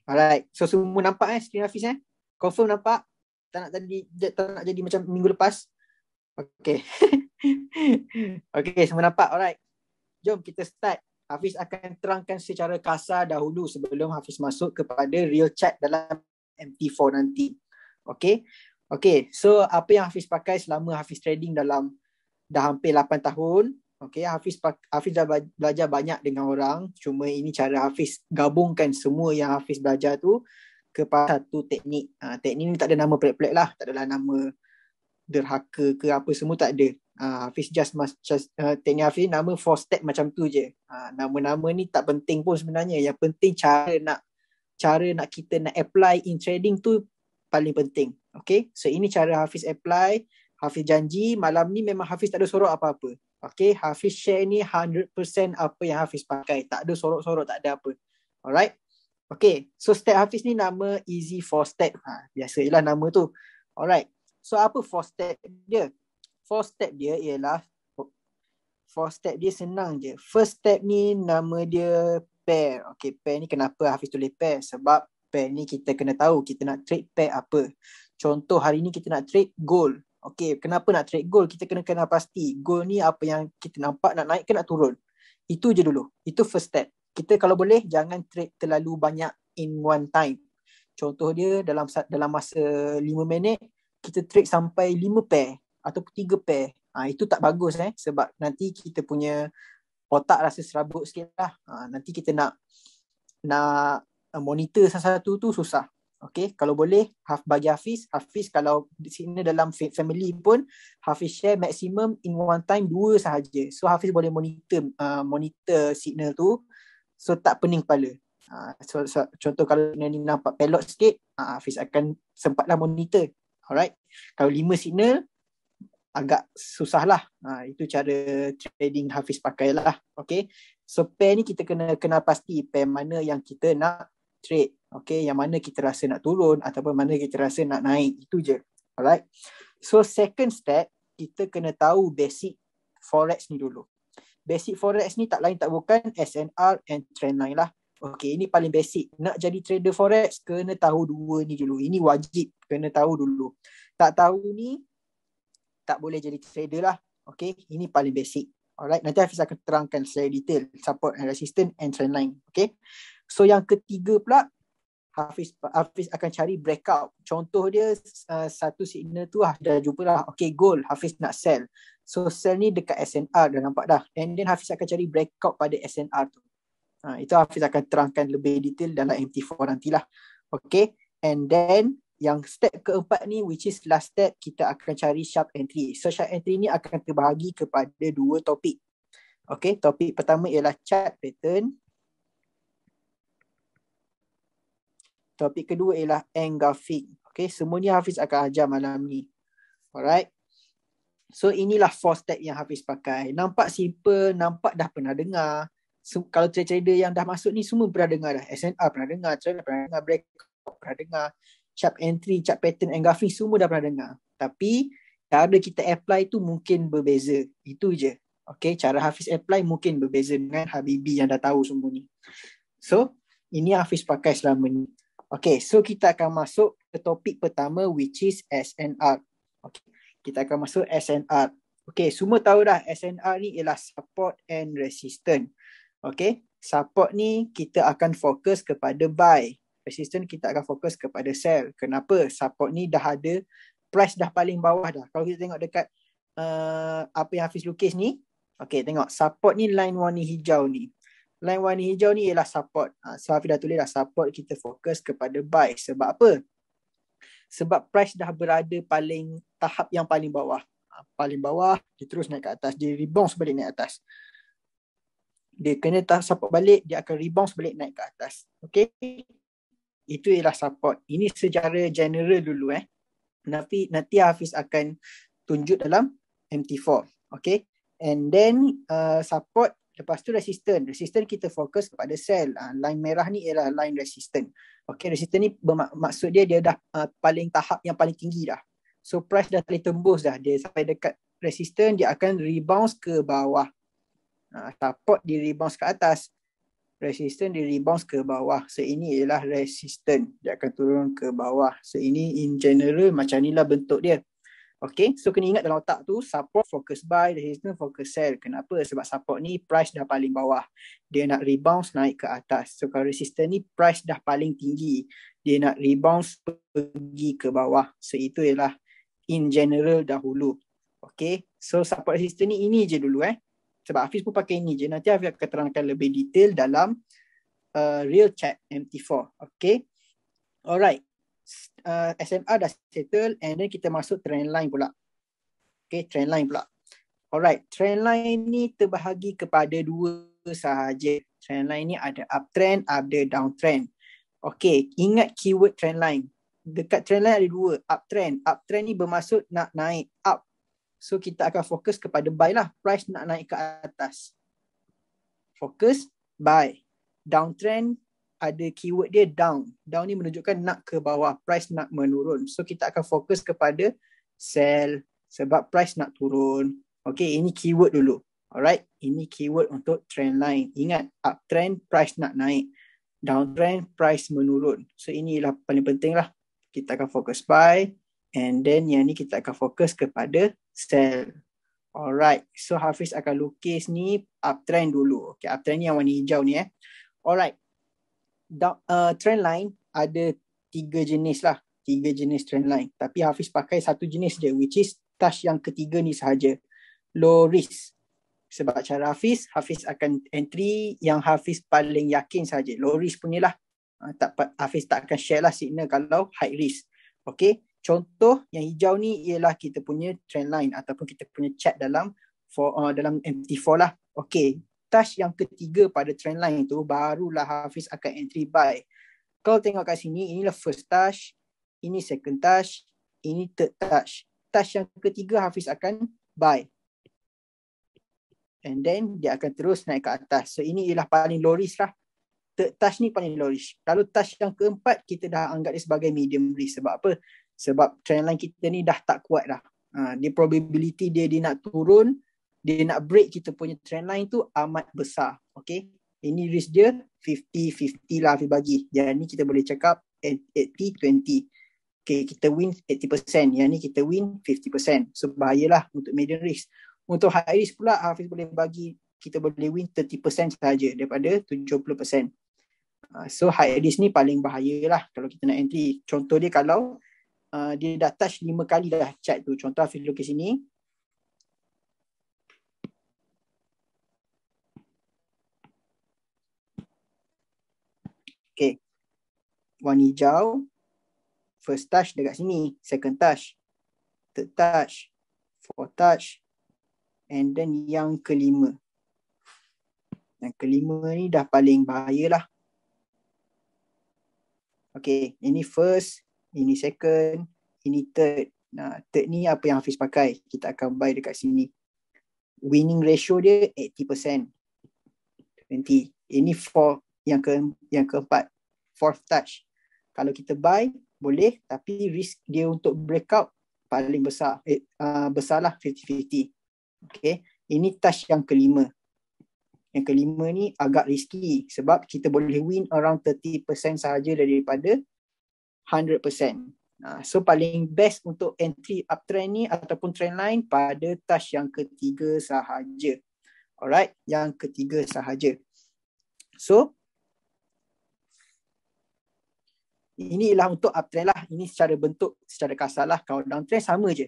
Alright. So semua nampak skrin Hafiz Confirm nampak? Tak nak jadi macam minggu lepas? Okay. Okay, semua nampak. Alright. Jom kita start. Hafiz akan terangkan secara kasar dahulu sebelum Hafiz masuk kepada real chat dalam MT4 nanti. Okay. Okay, so apa yang Hafiz pakai selama Hafiz trading dalam dah hampir 8 tahun. Okay, Hafiz dah belajar banyak dengan orang. Cuma ini cara Hafiz gabungkan semua yang Hafiz belajar tu kepada satu teknik. Teknik ni tak ada nama pelik-pelik lah. Tak adalah nama derhaka ke apa, semua tak ada. Hafiz just teknik Hafiz nama 4 step macam tu je. Nama-nama ni tak penting pun sebenarnya. Yang penting cara nak kita nak apply in trading tu paling penting. Okay, so ini cara Hafiz apply. Hafiz janji malam ni memang Hafiz tak ada sorok apa-apa. Okay, Hafiz share ni 100% apa yang Hafiz pakai. Tak ada sorok-sorok, tak ada apa. Alright. Okay, so step Hafiz ni nama easy 4 step. Biasa je lah nama tu. Alright. So apa 4 step dia? 4 step dia ialah 4 step dia senang je. First step ni nama dia pair. Okay, pair ni kenapa Hafiz tulis pair? Sebab pair ni kita kena tahu kita nak trade pair apa. Contoh hari ni kita nak trade gold. Okay, kenapa nak trade gold? Kita kena pasti gold ni apa yang kita nampak, nak naik ke nak turun. Itu je dulu. Itu first step. Kita kalau boleh jangan trade terlalu banyak in one time. Contoh dia dalam masa 5 minit kita trade sampai 5 pair atau 3 pair. Itu tak bagus sebab nanti kita punya otak rasa serabut sikit lah. Nanti kita nak monitor satu-satu tu susah. Okay, kalau boleh bagi Hafiz kalau di sini dalam family pun Hafiz share maximum in one time 2 sahaja. So Hafiz boleh monitor signal tu, so tak pening kepala. So, contoh kalau ni nampak pelot sikit, Hafiz akan sempatlah monitor. Alright. Kalau 5 signal agak susah lah. Itu cara trading Hafiz pakai lah. Okay, so pair ni kita kena pasti pair mana yang kita nak trade. Okay, yang mana kita rasa nak turun ataupun mana kita rasa nak naik. Itu je. Alright. So second step, kita kena tahu basic forex ni dulu. Basic forex ni tak lain tak bukan SNR and trendline lah. Okay, ini paling basic. Nak jadi trader forex, kena tahu 2 ni dulu. Ini wajib kena tahu dulu. Tak tahu ni, tak boleh jadi trader lah. Okay, ini paling basic. Alright, nanti Hafiz akan terangkan secara detail support and resistance and trendline. Okay, so yang ketiga pula, Hafiz akan cari breakout. Contoh dia satu signal tu dah jumpa lah. Okay, gold Hafiz nak sell. So sell ni dekat SNR, dah nampak dah. And then Hafiz akan cari breakout pada SNR tu. Itu Hafiz akan terangkan lebih detail dalam MT4 nantilah. Okay, and then yang step keempat ni, which is last step, kita akan cari sharp entry. So sharp entry ni akan terbahagi kepada 2 topik. Okay, topik pertama ialah chart pattern. Topik kedua ialah engulfing. Okay, semuanya Hafiz akan ajar malam ni. Alright. So inilah 4 step yang Hafiz pakai. Nampak simple, nampak dah pernah dengar. Kalau trader yang dah masuk ni semua pernah dengar dah. SNR pernah dengar, trend pernah dengar, breakout pernah dengar, sharp entry, chart pattern, engulfing semua dah pernah dengar. Tapi cara kita apply tu mungkin berbeza. Itu je. Okay, cara Hafiz apply mungkin berbeza dengan Habibi yang dah tahu semua ni. So, ini Hafiz pakai selama ni. Okay, so kita akan masuk ke topik pertama, which is SNR. Okay, kita akan masuk SNR. Okay, semua tahu dah SNR ni ialah support and resistance. Okay, support ni kita akan fokus kepada buy. Resistance kita akan fokus kepada sell. Kenapa? Support ni dah ada price dah paling bawah dah. Kalau kita tengok dekat apa yang Hafiz lukis ni, okay, tengok support ni line warna hijau ni. Line warna hijau ni ialah support. So Hafiz dah tulis dah support kita fokus kepada buy. Sebab apa? Sebab price dah berada tahap yang paling bawah. Paling bawah, dia terus naik ke atas. Dia rebound balik naik atas. Dia kena support balik, dia akan rebound balik naik ke atas. Okay? Itu ialah support. Ini secara general dulu. Nanti Hafiz akan tunjuk dalam MT4. Okay? And then support. Lepas tu resistance. Resistance kita fokus kepada sell. Line merah ni ialah line resistance. Okay, resistance ni maksud dia dah paling tahap yang paling tinggi dah. So price dah boleh tembus dah. Dia sampai dekat resistance, dia akan rebound ke bawah. Support dia rebound ke atas. Resistance dia rebounce ke bawah. So ini ialah resistance. Dia akan turun ke bawah. So ini in general macam inilah bentuk dia. Okay, so kena ingat dalam otak tu support focus buy, resistance focus sell. Kenapa? Sebab support ni price dah paling bawah. Dia nak rebounce naik ke atas. So kalau resistance ni price dah paling tinggi. Dia nak rebounce pergi ke bawah. So itu ialah in general dahulu. Okay, so support resistance ni ini je dulu Sebab Hafiz pun pakai ini je. Nanti Hafiz akan terangkan lebih detail dalam real chart MT4. Okay, alright. SMA dah settle and then kita masuk trend line pula. Okay, trend line pula. Alright, trend line ni terbahagi kepada dua sahaja. Trend line ni ada uptrend, ada downtrend. Okay, ingat keyword trend line. Dekat trend line ada dua, uptrend. Uptrend ni bermaksud nak naik, up. So kita akan fokus kepada buy lah. Price nak naik ke atas. Fokus, buy. Downtrend, ada keyword dia down. Down ni menunjukkan nak ke bawah, price nak menurun. So kita akan fokus kepada sell sebab price nak turun. Okay, ini keyword dulu. Alright, ini keyword untuk trend line. Ingat, uptrend price nak naik, downtrend price menurun. So inilah paling penting lah. Kita akan fokus buy and then yang ni kita akan fokus kepada sell. Alright, so Hafiz akan lukis ni uptrend dulu. Okay, uptrend ni yang warna hijau ni Alright. Trend line ada 3 jenis lah. 3 jenis trend line. Tapi Hafiz pakai satu jenis je, which is touch yang ketiga ni sahaja. Low risk. Sebab cara Hafiz akan entry yang Hafiz paling yakin saja. Low risk punya lah. Hafiz tak akan share lah signal kalau high risk. Okay. Contoh yang hijau ni ialah kita punya trend line ataupun kita punya chart dalam MT4 lah. Okay. Touch yang ketiga pada trend line tu barulah Hafiz akan entry buy. Kalau tengok kat sini, inilah first touch, ini second touch, ini third touch. Touch yang ketiga Hafiz akan buy. And then dia akan terus naik ke atas. So ini ialah paling low risk lah. Third touch ni paling low risk. Kalau touch yang keempat kita dah anggap dia sebagai medium risk. Sebab apa? Sebab trend line kita ni dah tak kuat dah. Dia probability dia nak turun, dia nak break kita punya trend line tu amat besar. Okay. Ini risk dia 50-50 lah Hafiz bagi. Yang ni kita boleh cakap 80-20. Okay, kita win 80%. Yang ni kita win 50%. So bahayalah untuk medium risk. Untuk high risk pula Hafiz boleh bagi, kita boleh win 30% sahaja daripada 70%. So high risk ni paling bahayalah kalau kita nak entry. Contoh dia kalau dia dah touch 5 kali dah chart tu. Contoh Hafiz lukis sini. Okay, warna hijau, first touch dekat sini, second touch, third touch, fourth touch, and then yang kelima. Yang kelima ni dah paling bahaya lah. Okay, ini first, ini second, ini third. Nah, third ni apa yang Hafiz pakai? Kita akan buy dekat sini. Winning ratio dia 80%. 20. Ini for yang keempat, fourth touch. Kalau kita buy boleh, tapi risk dia untuk breakout paling besar. Besarlah 50-50. Okay, ini touch yang kelima. Yang kelima ni agak risky sebab kita boleh win around 30% sahaja daripada 100%. So paling best untuk entry uptrend ni ataupun trend line pada touch yang ketiga sahaja. Alright, yang ketiga sahaja. So ini ialah untuk uptrend lah. Ini secara bentuk, secara kasar lah. Kalau downtrend sama je.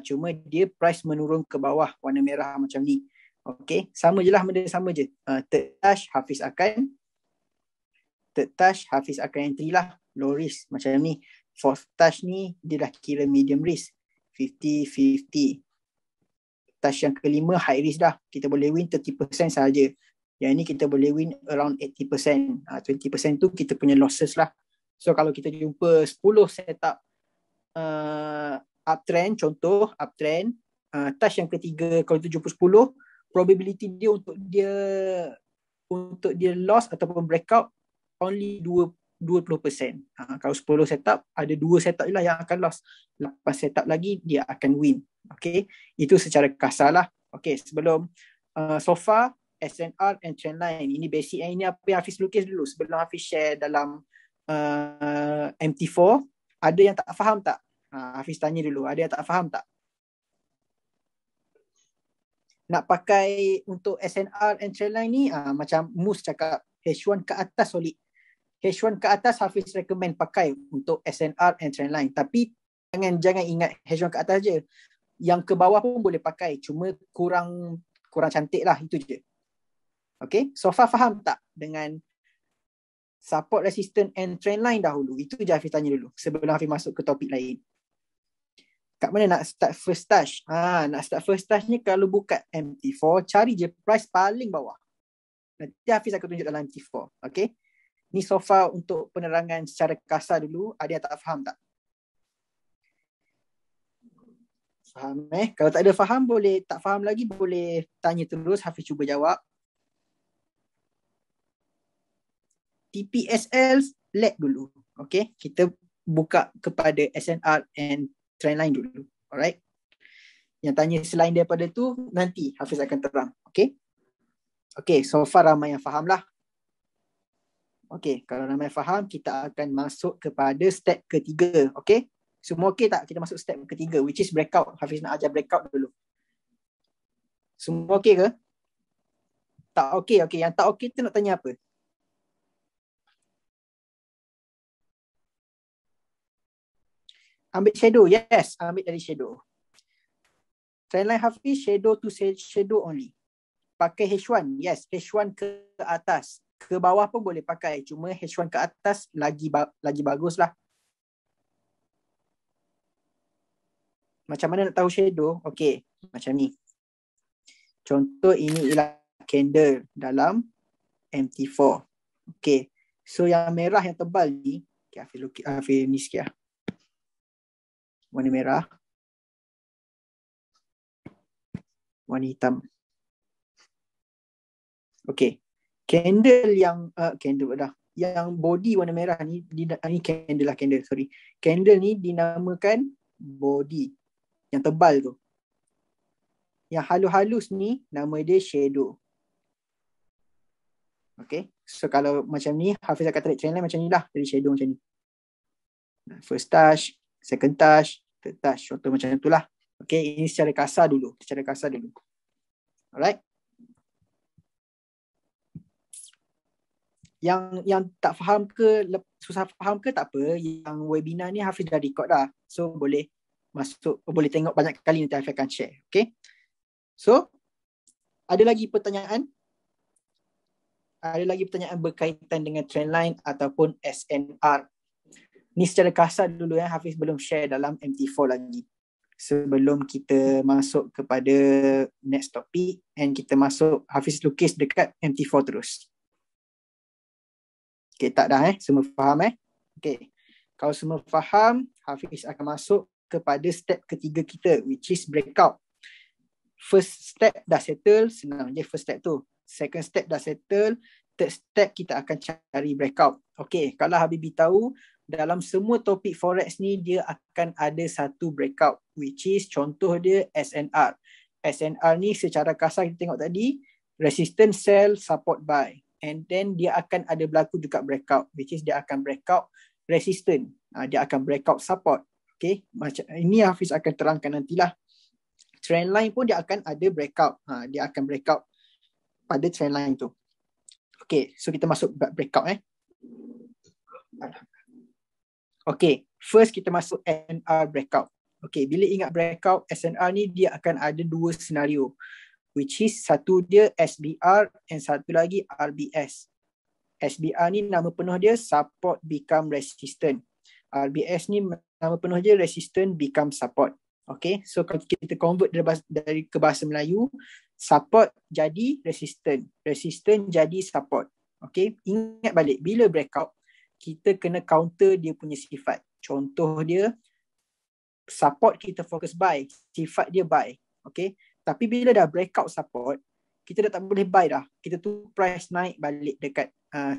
Cuma dia price menurun ke bawah, warna merah macam ni. Okay, sama je lah, benda sama je. Third touch Hafiz akan entry lah. Low risk macam ni. Fourth touch ni dia dah kira medium risk. 50-50. Touch yang kelima high risk dah. Kita boleh win 30% sahaja. Yang ni kita boleh win around 80%. 20% tu kita punya losses lah. So kalau kita jumpa 10 setup uptrend, contoh uptrend, touch yang ketiga kalau tu jumpa 10, probability dia untuk dia loss ataupun breakout only 20%. Kalau 10 setup, ada 2 setup je lah yang akan loss. 8 setup lagi dia akan win. Okay, itu secara kasar lah. Okay, sebelum so far SNR and trendline. Ini basic yang ini apa yang Hafiz lukis dulu sebelum Hafiz share dalam MT4. Ada yang tak faham tak? Hafiz tanya dulu, ada yang tak faham tak? Nak pakai untuk SNR and trendline ni macam Mus cakap H1 ke atas solid. H1 ke atas Hafiz recommend pakai untuk SNR and trendline. Tapi jangan ingat H1 ke atas je. Yang ke bawah pun boleh pakai. Cuma kurang cantik lah, itu je. Okay, so far faham tak dengan support, resistance and trendline dahulu? Itu je Hafiz tanya dulu sebelum Hafiz masuk ke topik lain. Kat mana nak start first touch? Nak start first touch ni kalau buka MT4, cari je price paling bawah. Nanti Hafiz akan tunjuk dalam MT4. Okay. Ni so far untuk penerangan secara kasar dulu. Ada yang tak faham tak? Faham Kalau tak ada faham, tak faham lagi, boleh tanya terus. Hafiz cuba jawab. TPSL lag dulu. Okay. Kita buka kepada SNR and trendline dulu. Alright. Yang tanya selain daripada tu, nanti Hafiz akan terang. Okay. Okay, so far ramai yang faham lah. Okay, kalau ramai faham, kita akan masuk kepada step ketiga. Okay. Semua okay tak? Kita masuk step ketiga, which is breakout. Hafiz nak ajar breakout dulu. Semua okay ke? Tak okay. Okay, yang tak okay tu nak tanya apa? Ambil shadow. Yes, ambil dari shadow. Trendline Hafiz, shadow to shadow only. Pakai H1. Yes, H1 ke atas. Ke bawah pun boleh pakai. Cuma H1 ke atas lagi bagus lah. Macam mana nak tahu shadow? Okay, macam ni. Contoh ini ialah candle dalam MT4. Okay, so yang merah yang tebal ni, okay, Hafiz ni sikit lah. Warna merah. Warna hitam. Okay. Candle yang yang body warna merah ni, ni candle lah, sorry. Candle ni dinamakan body. Yang tebal tu. Yang halus-halus ni nama dia shadow. Okay. So kalau macam ni, Hafiz akan tarik trendline macam ni lah. Dari shadow macam ni. First touch, second touch, third touch. Contoh macam tu lah. Okay, ini secara kasar dulu. Alright. Yang tak faham ke, susah faham ke, tak apa. Yang webinar ni Hafiz dah record dah. So boleh masuk, boleh tengok banyak kali, nanti Hafiz akan share. Okay. So, ada lagi pertanyaan? Ada lagi pertanyaan berkaitan dengan trendline ataupun SNR? Ni secara kasar dulu Hafiz belum share dalam MT4 lagi. Sebelum kita masuk kepada next topic and kita masuk, Hafiz lukis dekat MT4 terus. Okay, tak dah semua faham Okay. Kalau semua faham, Hafiz akan masuk kepada step ketiga kita, which is breakout. First step dah settle, senang je first step tu. Second step dah settle, third step kita akan cari breakout. Okay, kalau Habibi tahu, dalam semua topik forex ni dia akan ada satu breakout, which is contoh dia SNR. SNR ni secara kasar kita tengok tadi, resistance sell, support buy. And then dia akan ada berlaku juga breakout, which is dia akan breakout resistance. Dia akan breakout support. Okay, macam ini Hafiz akan terangkan nantilah. Trendline pun dia akan ada breakout. Dia akan breakout pada trendline tu. Okay, so kita masuk breakout Okay, first kita masuk SNR breakout. Okay, bila ingat breakout, SNR ni dia akan ada dua senario. Which is satu dia SBR and satu lagi RBS. SBR ni nama penuh dia support become resistant. RBS ni nama penuh dia resistant become support. Okay, so kalau kita convert dari ke bahasa Melayu, support jadi resistant, resistant jadi support. Okay, ingat balik, bila breakout, kita kena counter dia punya sifat. Contoh dia, support kita fokus buy, sifat dia buy. Okay, tapi bila dah breakout support, kita dah tak boleh buy dah. Kita tu price naik balik dekat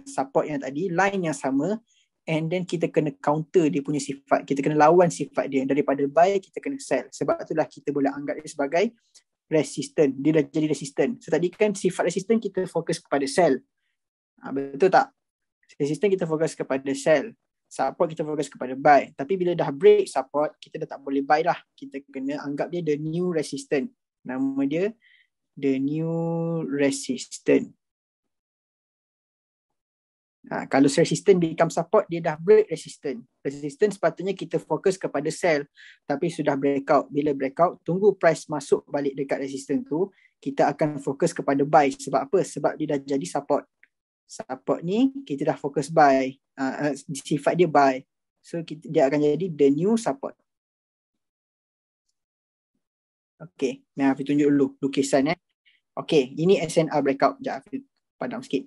support yang tadi, line yang sama, and then kita kena counter dia punya sifat. Kita kena lawan sifat dia. Daripada buy, kita kena sell. Sebab itulah kita boleh anggap dia sebagai resistant. Dia dah jadi resistant. So tadi kan sifat resistant kita fokus kepada sel. Betul tak? Resistant kita fokus kepada sel. Support kita fokus kepada buy. Tapi bila dah break support, kita dah tak boleh buy dah. Kita kena anggap dia the new resistant. Nama dia the new resistant. Kalau resistant become support, dia dah break resistant. Resistant sepatutnya kita fokus kepada sell, tapi sudah breakout. Bila breakout, tunggu price masuk balik dekat resistant tu, kita akan fokus kepada buy. Sebab apa? Sebab dia dah jadi support. Support ni kita dah fokus buy. Sifat dia buy. So dia akan jadi the new support. Okay, Hafiz tunjuk dulu lukisan. Okay, ini SNR breakout. Sekejap Hafiz padam sikit.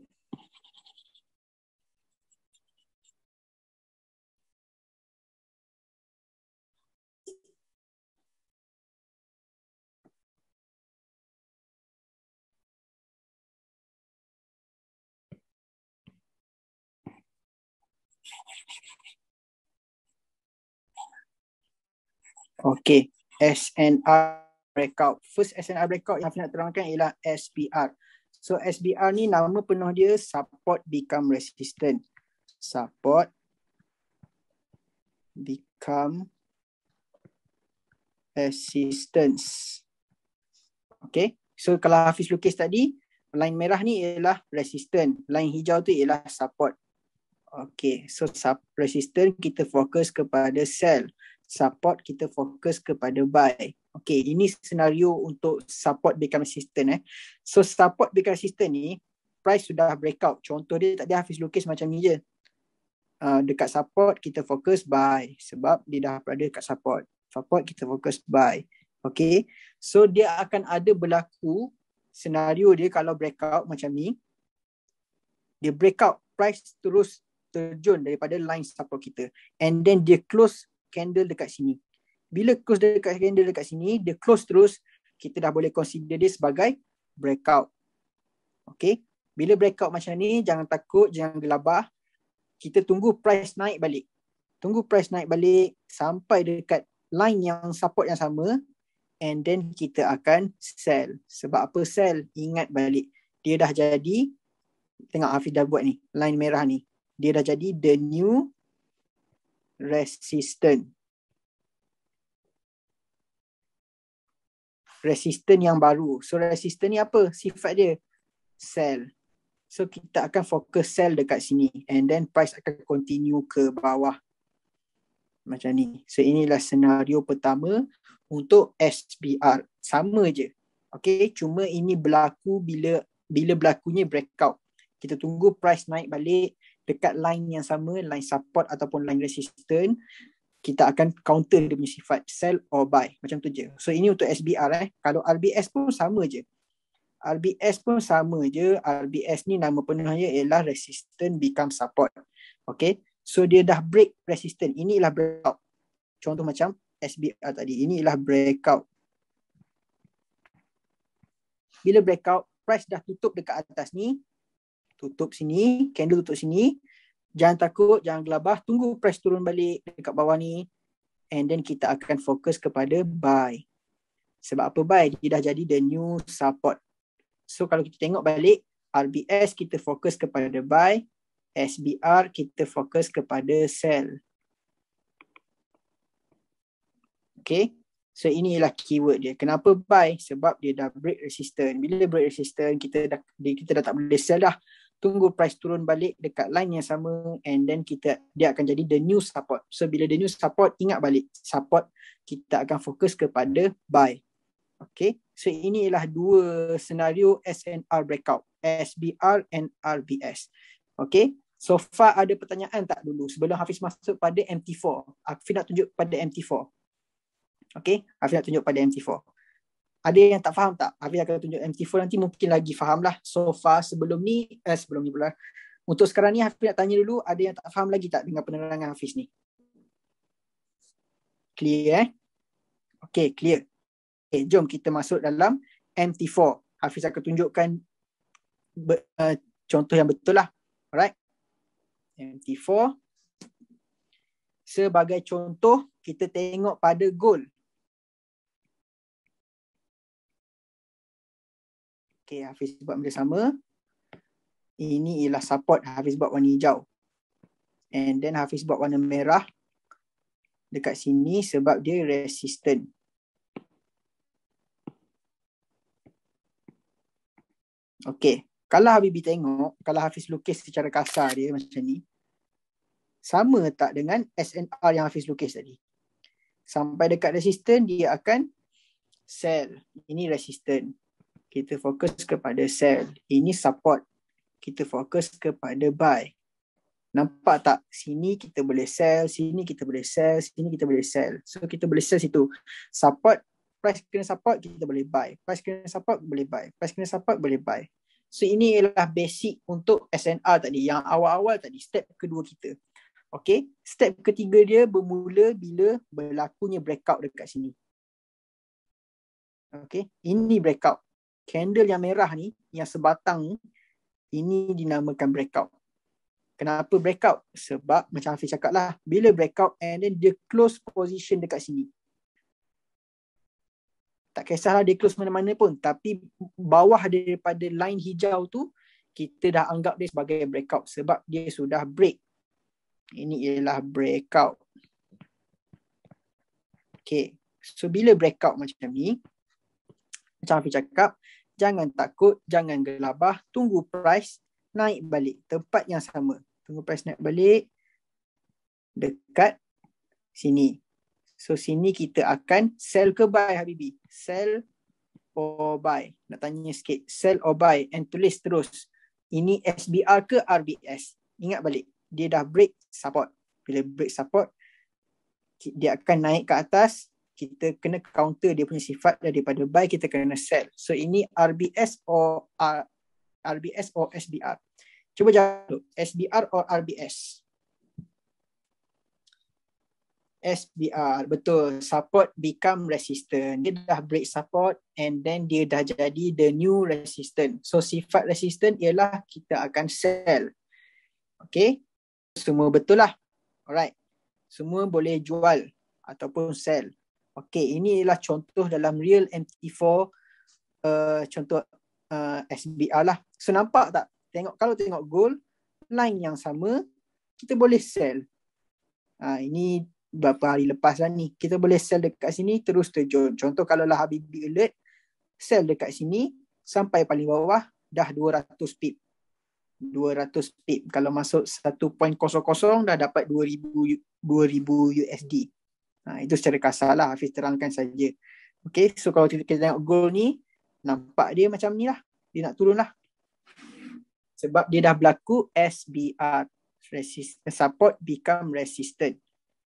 Okay, SNR breakout. First SNR breakout yang Hafiz nak terangkan ialah SBR. So SBR ni nama penuh dia support become resistant. Support become resistance. Okay, so kalau Hafiz lukis tadi, line merah ni ialah resistant, line hijau tu ialah support. Okay, so resistant kita fokus kepada sell, support kita fokus kepada buy. Okay, ini senario untuk support become resistant. So support become resistant ni, price sudah breakout. Contoh dia tadi Hafiz lukis macam ni je. Dekat support kita fokus buy sebab dia dah berada dekat support. Support kita fokus buy. Okay, so dia akan ada berlaku senario dia kalau breakout macam ni. Dia breakout, price terus terjun daripada line support kita. And then dia close candle dekat sini. Bila close dekat candle dekat sini, dia close terus, kita dah boleh consider dia sebagai breakout. Okay, bila breakout macam ni, jangan takut, jangan gelabah. Kita tunggu price naik balik. Tunggu price naik balik sampai dekat line yang support yang sama, and then kita akan sell. Sebab apa sell? Ingat balik, dia dah jadi, tengok Hafiz dah buat ni, line merah ni. Dia dah jadi the new resistant. Resistant yang baru. So resistant ni apa? Sifat dia sell. So kita akan fokus sell dekat sini, and then price akan continue ke bawah. Macam ni. So inilah senario pertama untuk SBR. Sama je. Okay, cuma ini berlaku bila berlakunya breakout. Kita tunggu price naik balik dekat line yang sama, line support ataupun line resistance. Kita akan counter dia punya sifat sell or buy. Macam tu je. So ini untuk SBR. Kalau RBS pun sama je. RBS pun sama je. RBS ni nama penuhnya ialah resistance become support. Okay. So dia dah break resistance. Inilah breakout. Contoh macam SBR tadi. Inilah breakout. Bila breakout, price dah tutup dekat atas ni. Tutup sini. Candle tutup sini. Jangan takut, jangan gelabah. Tunggu price turun balik dekat bawah ni. And then kita akan fokus kepada buy. Sebab apa buy? Dia dah jadi the new support. So kalau kita tengok balik, RBS kita fokus kepada buy. SBR kita fokus kepada sell. Okay. So inilah keyword dia. Kenapa buy? Sebab dia dah break resistance. Bila break resistance, kita dah tak boleh sell dah. Tunggu price turun balik dekat line yang sama, and then dia akan jadi the new support. So bila the new support, ingat balik support, kita akan fokus kepada buy. Okay, so ini ialah dua senario SNR breakout, SBR and RBS. Okay, so far ada pertanyaan tak dulu sebelum Hafiz masuk pada MT4? Hafiz nak tunjuk pada MT4. Okay, Hafiz nak tunjuk pada MT4. Ada yang tak faham tak? Hafiz akan tunjuk MT4 nanti, mungkin lagi faham lah. So far sebelum ni pula. Untuk sekarang ni Hafiz nak tanya dulu, ada yang tak faham lagi tak dengan penerangan Hafiz ni? Clear Okay, clear. Okay, jom kita masuk dalam MT4. Hafiz akan tunjukkan contoh yang betul lah. Alright. MT4. Sebagai contoh, kita tengok pada gold. Okay, Hafiz buat benda sama. Ini ialah support, Hafiz buat warna hijau. And then Hafiz buat warna merah dekat sini sebab dia resistant. Okay, kalau Habibi tengok, kalau Hafiz lukis secara kasar dia macam ni, sama tak dengan SNR yang Hafiz lukis tadi? Sampai dekat resistant, dia akan sell. Ini resistant. Kita fokus kepada sell. Ini support. Kita fokus kepada buy. Nampak tak? Sini kita boleh sell, sini kita boleh sell, sini kita boleh sell. So kita boleh sell situ. Support, price kena support, kita boleh buy. Price kena support, boleh buy. Price kena support, boleh buy. So ini ialah basic untuk SNR tadi. Yang awal-awal tadi, step kedua kita. Okay, step ketiga dia bermula bila berlakunya breakout dekat sini. Okay, ini breakout. Candle yang merah ni, yang sebatang ni, ini dinamakan breakout. Kenapa breakout? Sebab macam Hafiz cakap lah, bila breakout and then dia close position dekat sini. Tak kisahlah dia close mana-mana pun, tapi bawah daripada line hijau tu, kita dah anggap dia sebagai breakout sebab dia sudah break. Ini ialah breakout. Okay. So bila breakout macam ni, macam Hafiz cakap, jangan takut, jangan gelabah, tunggu price naik balik tempat yang sama. Tunggu price naik balik dekat sini. So sini kita akan sell ke buy Habibi? Sell or buy? Nak tanya sikit. Sell or buy? And tulis terus. Ini SBR ke RBS? Ingat balik. Dia dah break support. Bila break support, dia akan naik ke atas. Kita kena counter dia punya sifat daripada buy, kita kena sell. So ini RBS or SBR. Cuba jawab. SBR or RBS? SBR, betul. Support become resistant. Dia dah break support and then dia dah jadi the new resistant. So sifat resistant ialah kita akan sell. Okay. Semua betul lah. Alright. Semua boleh jual ataupun sell. Okay, ini ialah contoh dalam real MT4, contoh SBR lah. So nampak tak? Kalau tengok gold, line yang sama, kita boleh sell. Ini beberapa hari lepas lah ni. Kita boleh sell dekat sini, terus terjun. Contoh kalau lah Habibi alert, sell dekat sini, sampai paling bawah, dah 200 pip. 200 pip. Kalau masuk 1.00 dah dapat 2000 USD. Itu secara kasar lah, Hafiz terangkan saja. Okay, so kalau kita tengok gold ni, nampak dia macam ni lah. Dia nak turun lah. Sebab dia dah berlaku SBR. Support become resistant.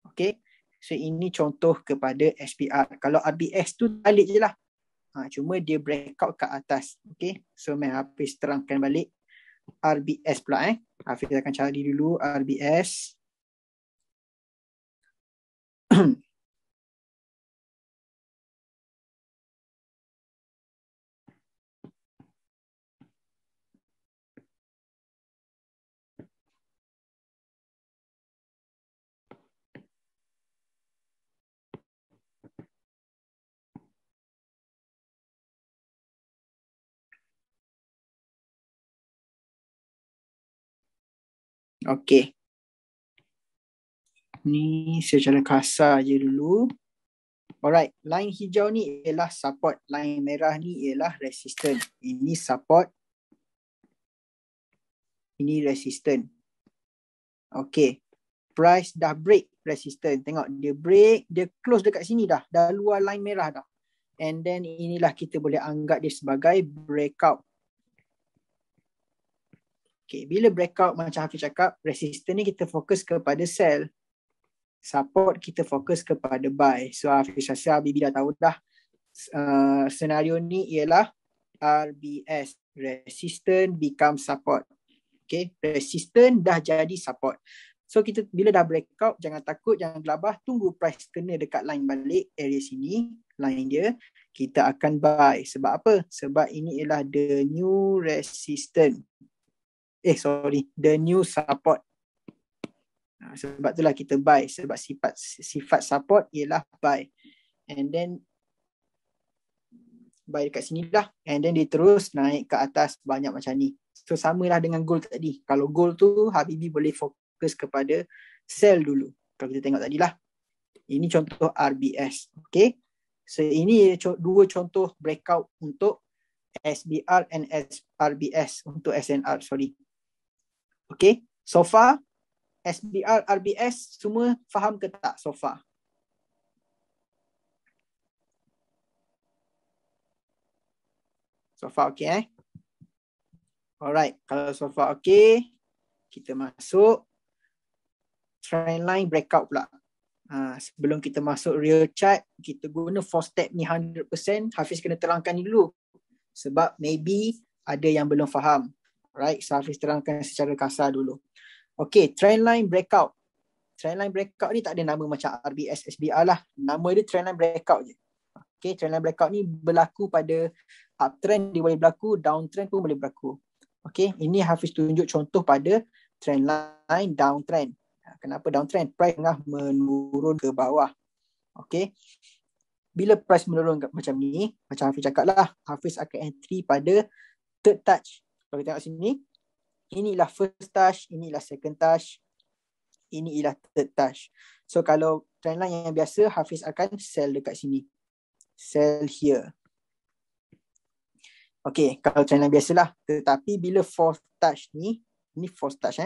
Okay, so ini contoh kepada SBR. Kalau RBS tu balik je lah. Cuma dia breakout ke atas. Okay, so Hafiz terangkan balik. RBS pula Hafiz akan cari dulu RBS. Okay. Ni secara kasar je dulu. Alright, line hijau ni ialah support. Line merah ni ialah resistant. Ini support. Ini resistant. Okay. Price dah break resistant. Tengok dia break, dia close dekat sini dah. Dah luar line merah dah. And then inilah kita boleh anggap dia sebagai breakout. Okay, bila breakout macam Hafiz cakap, resistant ni kita fokus kepada sell. Support kita fokus kepada buy. So Hafiz rasa Habibi dah tahu dah. Senario ni ialah RBS. Resistant become support. Okay, resistant dah jadi support. So kita bila dah breakout, jangan takut, jangan gelabah. Tunggu price kena dekat line balik, area sini, line dia. Kita akan buy. Sebab apa? Sebab ini ialah the new resistant. The new support. Sebab itulah kita buy. Sebab sifat support ialah buy. And then buy dekat sini lah, and then dia terus naik ke atas banyak macam ni. So samalah dengan gold tadi. Kalau gold tu Habibi boleh fokus kepada sell dulu. Kalau kita tengok tadi lah. Ini contoh RBS. Okay. So ini dua contoh breakout untuk SBR and RBS untuk SNR. Sorry. Okay. So far SBR, RBS semua faham ke tak so far? So far okay Alright, kalau so far okay, kita masuk trendline breakout pula. Sebelum kita masuk real chart, kita guna 4 step ni 100%. Hafiz kena terangkan ni dulu. Sebab maybe ada yang belum faham. Alright, so Hafiz terangkan secara kasar dulu. Okay, trendline breakout. Trendline breakout ni tak ada nama macam RBS, SBR lah. Nama dia trendline breakout je. Okay, trendline breakout ni berlaku pada uptrend dia boleh berlaku, downtrend pun boleh berlaku. Okay, ini Hafiz tunjuk contoh pada trendline downtrend. Kenapa downtrend? Price tengah menurun ke bawah. Okay, bila price menurun macam ni, macam Hafiz cakap lah, Hafiz akan entry pada third touch. Kalau kita tengok sini, inilah first touch, inilah second touch, ini ialah third touch. So kalau trendline yang biasa, Hafiz akan sell dekat sini. Sell here. Okay, kalau trendline biasalah. Tetapi bila fourth touch ni, ini fourth touch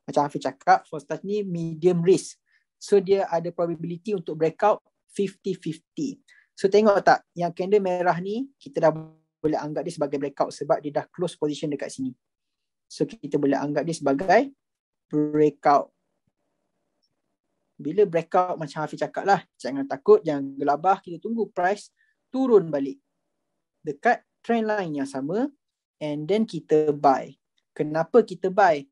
macam Hafiz cakap, fourth touch ni medium risk. So dia ada probability untuk breakout 50-50. So tengok tak, yang candle merah ni, kita dah boleh anggap dia sebagai breakout sebab dia dah close position dekat sini. So kita boleh anggap dia sebagai breakout. Bila breakout macam Hafiz cakap lah, jangan takut, jangan gelabah, kita tunggu price turun balik dekat trend line yang sama, and then kita buy. Kenapa kita buy?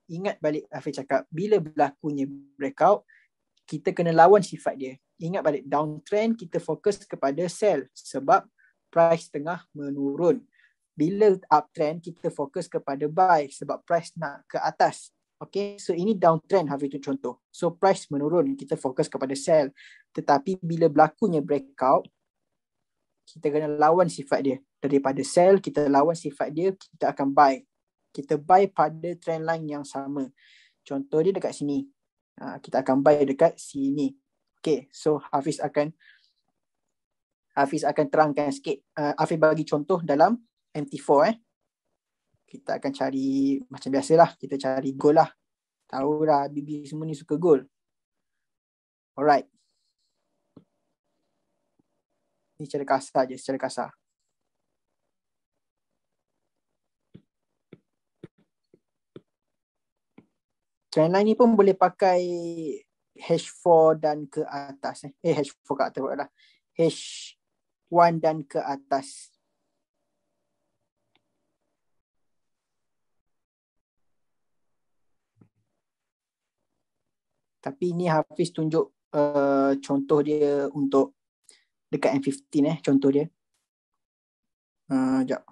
Ingat balik Hafiz cakap, bila berlakunya breakout, kita kena lawan sifat dia. Ingat balik, downtrend kita fokus kepada sell sebab price tengah menurun. Bila uptrend kita fokus kepada buy sebab price nak ke atas. Okay, so ini downtrend Hafiz tu contoh. So price menurun, kita fokus kepada sell. Tetapi bila berlakunya breakout, kita kena lawan sifat dia. Daripada sell, kita lawan sifat dia, kita akan buy. Kita buy pada trend line yang sama. Contoh dia dekat sini. Kita akan buy dekat sini. Okay, so Hafiz akan terangkan sikit. Hafiz bagi contoh dalam MT4. Kita akan cari macam biasalah, kita cari gold lah. Tahu lah Bibi semua ni suka gold. Alright. Ni secara kasar je, secara kasar. Trendline ni pun boleh pakai H4 dan ke atas. H4 ke atas lah. H1 dan ke atas. Tapi ni Hafiz tunjuk contoh dia untuk dekat M15 contoh dia. Sekejap.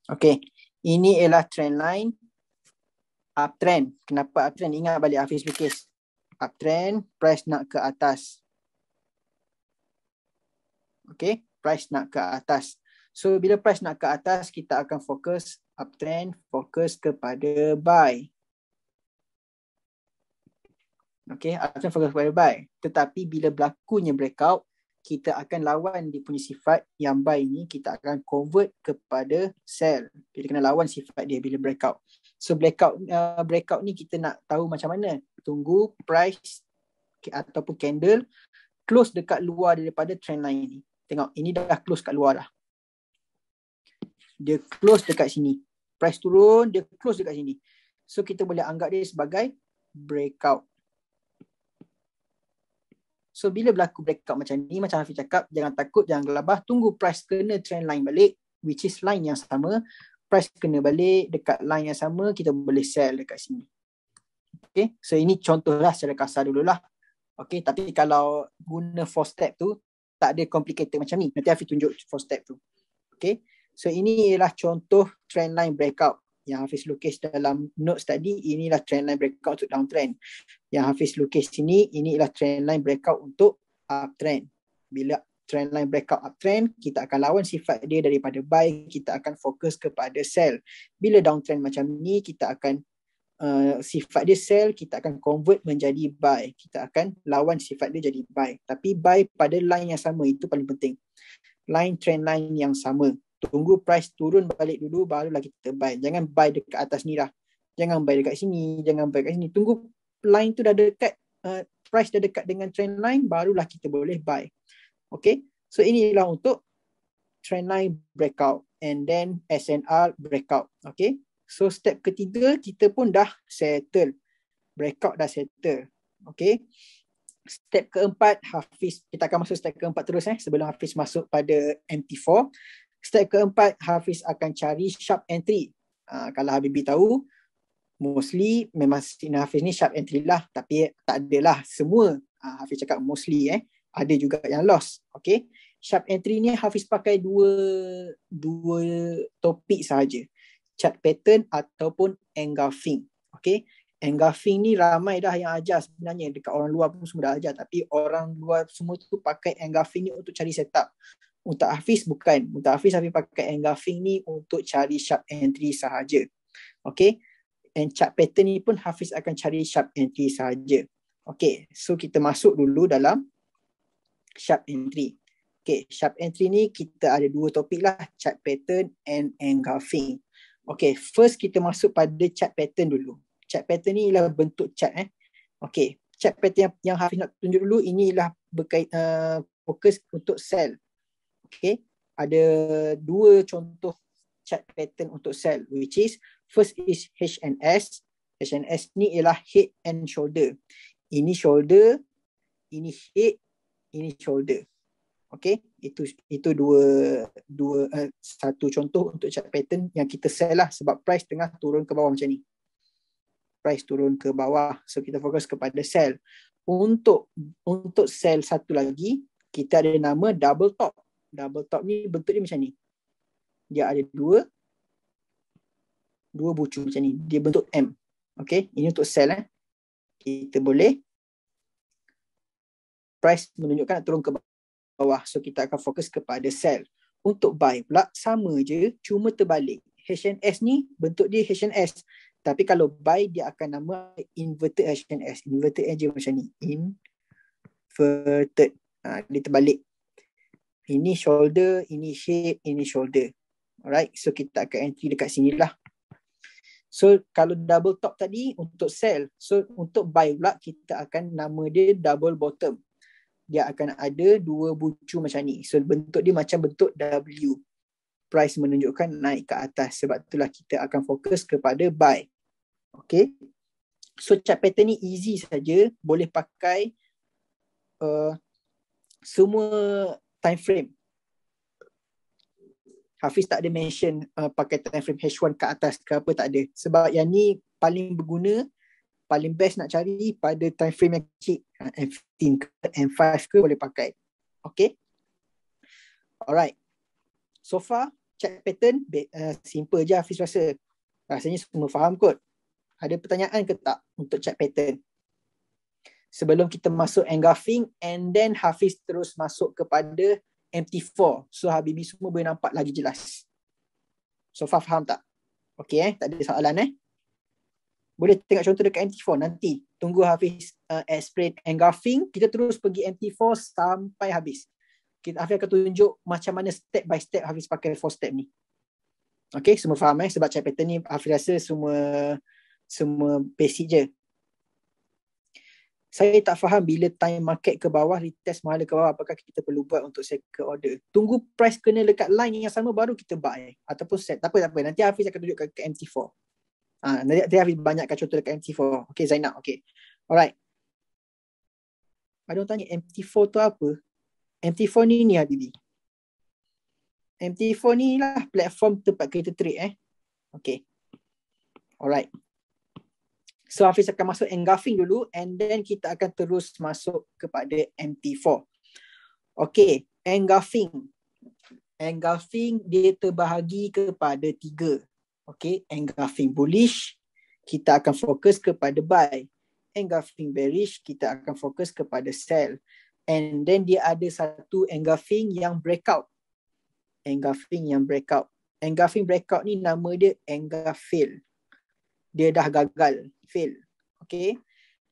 Okay, ini ialah trend line uptrend. Kenapa uptrend? Ingat balik Hafiz lukis. Uptrend, price nak ke atas. Okay, price nak ke atas. So bila price nak ke atas, kita akan fokus uptrend, fokus kepada buy. Okay, uptrend fokus kepada buy. Tetapi bila berlakunya breakout, kita akan lawan dia punya sifat yang buy ni, kita akan convert kepada sell. Kita kena lawan sifat dia bila breakout. So breakout ni kita nak tahu macam mana. Tunggu price ataupun candle close dekat luar daripada trend line ni. Tengok, ini dah close kat luar dah. Dia close dekat sini. Price turun, dia close dekat sini. So kita boleh anggap dia sebagai breakout. So bila berlaku breakout macam ni, macam Hafiz cakap, jangan takut, jangan gelabah, tunggu price kena trend line balik, which is line yang sama. Price kena balik dekat line yang sama, kita boleh sell dekat sini. Okay, so ini contoh lah secara kasar dululah. Okay, tapi kalau guna 4 step tu, tak ada complicated macam ni. Nanti Hafiz tunjuk 4 step tu. Okay, so ini ialah contoh trend line breakout. Yang Hafiz lukis dalam notes tadi, inilah trendline breakout untuk downtrend. Yang Hafiz lukis sini, inilah trendline breakout untuk uptrend. Bila trendline breakout uptrend, kita akan lawan sifat dia daripada buy, kita akan fokus kepada sell. Bila downtrend macam ni, kita akan sifat dia sell, kita akan convert menjadi buy. Kita akan lawan sifat dia jadi buy. Tapi buy pada line yang sama, itu paling penting. Line trend line yang sama. Tunggu price turun balik dulu, barulah kita buy. Jangan buy dekat atas ni lah. Jangan buy dekat sini, jangan buy dekat sini. Tunggu line tu dah dekat, price dah dekat dengan trend line, barulah kita boleh buy. Okay, so inilah untuk trend line breakout and then SNR breakout. Okay, so step ketiga kita pun dah settle. Breakout dah settle. Okay, step keempat, Hafiz, kita akan masuk step keempat terus sebelum Hafiz masuk pada MT4. Step keempat, Hafiz akan cari sharp entry. Kalau Habibi tahu, mostly memang sinar Hafiz ni sharp entry lah, tapi tak adalah semua. Hafiz cakap mostly ada juga yang loss. Okay, sharp entry ni Hafiz pakai dua topik sahaja, chart pattern ataupun engulfing. Okay, engulfing ni ramai dah yang ajar sebenarnya, dekat orang luar pun semua dah ajar, tapi orang luar semua tu pakai engulfing ni untuk cari setup. Untuk Hafiz bukan. Untuk Hafiz pakai engulfing ni untuk cari sharp entry sahaja. Okay, and chart pattern ni pun Hafiz akan cari sharp entry sahaja. Okay, so kita masuk dulu dalam sharp entry. Okay, sharp entry ni kita ada dua topik lah, chart pattern and engulfing. Okay, first kita masuk pada chart pattern dulu. Chart pattern ni ialah bentuk chart. Okay, chart pattern yang Hafiz nak tunjuk dulu, inilah fokus untuk sell. Okay, ada dua contoh chart pattern untuk sell, which is first is HNS. HNS ni ialah head and shoulder. Ini shoulder, ini head, ini shoulder. Okay, itu satu contoh untuk chart pattern yang kita sell lah, sebab price tengah turun ke bawah macam ni. Price turun ke bawah, so kita fokus kepada sell. Untuk sell satu lagi, kita ada nama double top. Double top ni bentuk dia macam ni. Dia ada dua bucu macam ni. Dia bentuk M. Okay, ini untuk sell. Kita boleh, price menunjukkan nak turun ke bawah, so kita akan fokus kepada sell. Untuk buy pula sama je, cuma terbalik. HNS ni bentuk dia HNS, tapi kalau buy dia akan nama inverted HNS. Inverted je macam ni, inverted. Dia terbalik. Ini shoulder, ini head, ini shoulder. Alright, so kita akan entry dekat sini lah. So kalau double top tadi untuk sell, so untuk buy pula kita akan nama dia double bottom. Dia akan ada dua bucu macam ni. So bentuk dia macam bentuk W. Price menunjukkan naik ke atas. Sebab itulah kita akan fokus kepada buy. Okay, so chart pattern ni easy saja, boleh pakai semua time frame. Hafiz tak ada mention pakai time frame H1 ke atas ke apa, tak ada. Sebab yang ni paling berguna, paling best nak cari pada time frame yang kecil. M15 ke M5 ke boleh pakai. Okay, alright. So far chart pattern simple je Hafiz rasa. Rasanya semua faham kot. Ada pertanyaan ke tak untuk chart pattern? Sebelum kita masuk engulfing and then Hafiz terus masuk kepada MT4. So Habibi semua boleh nampak lagi jelas. So far faham tak? Okay tak ada soalan Boleh tengok contoh dekat MT4 nanti. Tunggu Hafiz explain engulfing, kita terus pergi MT4 sampai habis. Hafiz akan tunjuk macam mana step by step Hafiz pakai 4 step ni. Okay, semua faham sebab chart pattern ni Hafiz rasa semua basic je. Saya tak faham bila time market ke bawah, retest mahala ke bawah, apakah kita perlu buat untuk second order? Tunggu price kena dekat line yang sama baru kita buy ataupun set. Tak apa. Nanti Hafiz akan tunjukkan ke MT4. Nanti Hafiz banyakkan contoh dekat MT4. Okay Zainab, okay. Alright. Ada orang tanya MT4 tu apa? MT4 ni Habibi. MT4 ni lah platform tempat kita trade Okay. Alright. So Hafiz akan masuk engulfing dulu and then kita akan terus masuk kepada MT4. Okay, engulfing. Engulfing dia terbahagi kepada 3. Okay, engulfing bullish, kita akan fokus kepada buy. Engulfing bearish, kita akan fokus kepada sell. And then dia ada satu engulfing yang breakout. Engulfing yang breakout. Engulfing breakout ni nama dia engulf fail. Dia dah gagal, fail. Okay.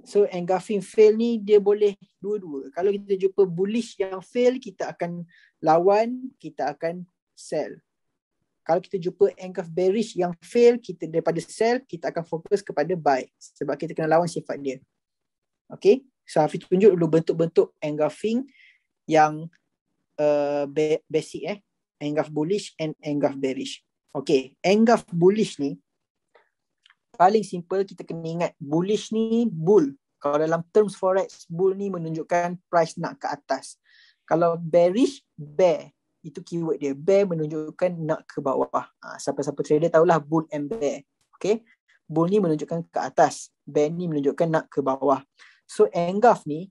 So engulfing fail ni dia boleh dua-dua. Kalau kita jumpa bullish yang fail, kita akan lawan, kita akan sell. Kalau kita jumpa engulf bearish yang fail, kita daripada sell, kita akan fokus kepada buy. Sebab kita kena lawan sifat dia. Okay. So Hafiz tunjuk dulu bentuk-bentuk engulfing yang basic engulf bullish and engulf bearish. Okay. Engulf bullish ni paling simple kita kena ingat bullish ni bull. Kalau dalam terms forex, bull ni menunjukkan price nak ke atas. Kalau bearish, bear. Itu keyword dia. Bear menunjukkan nak ke bawah. Siapa-siapa trader tahulah bull and bear. Okay. Bull ni menunjukkan ke atas. Bear ni menunjukkan nak ke bawah. So engulf ni,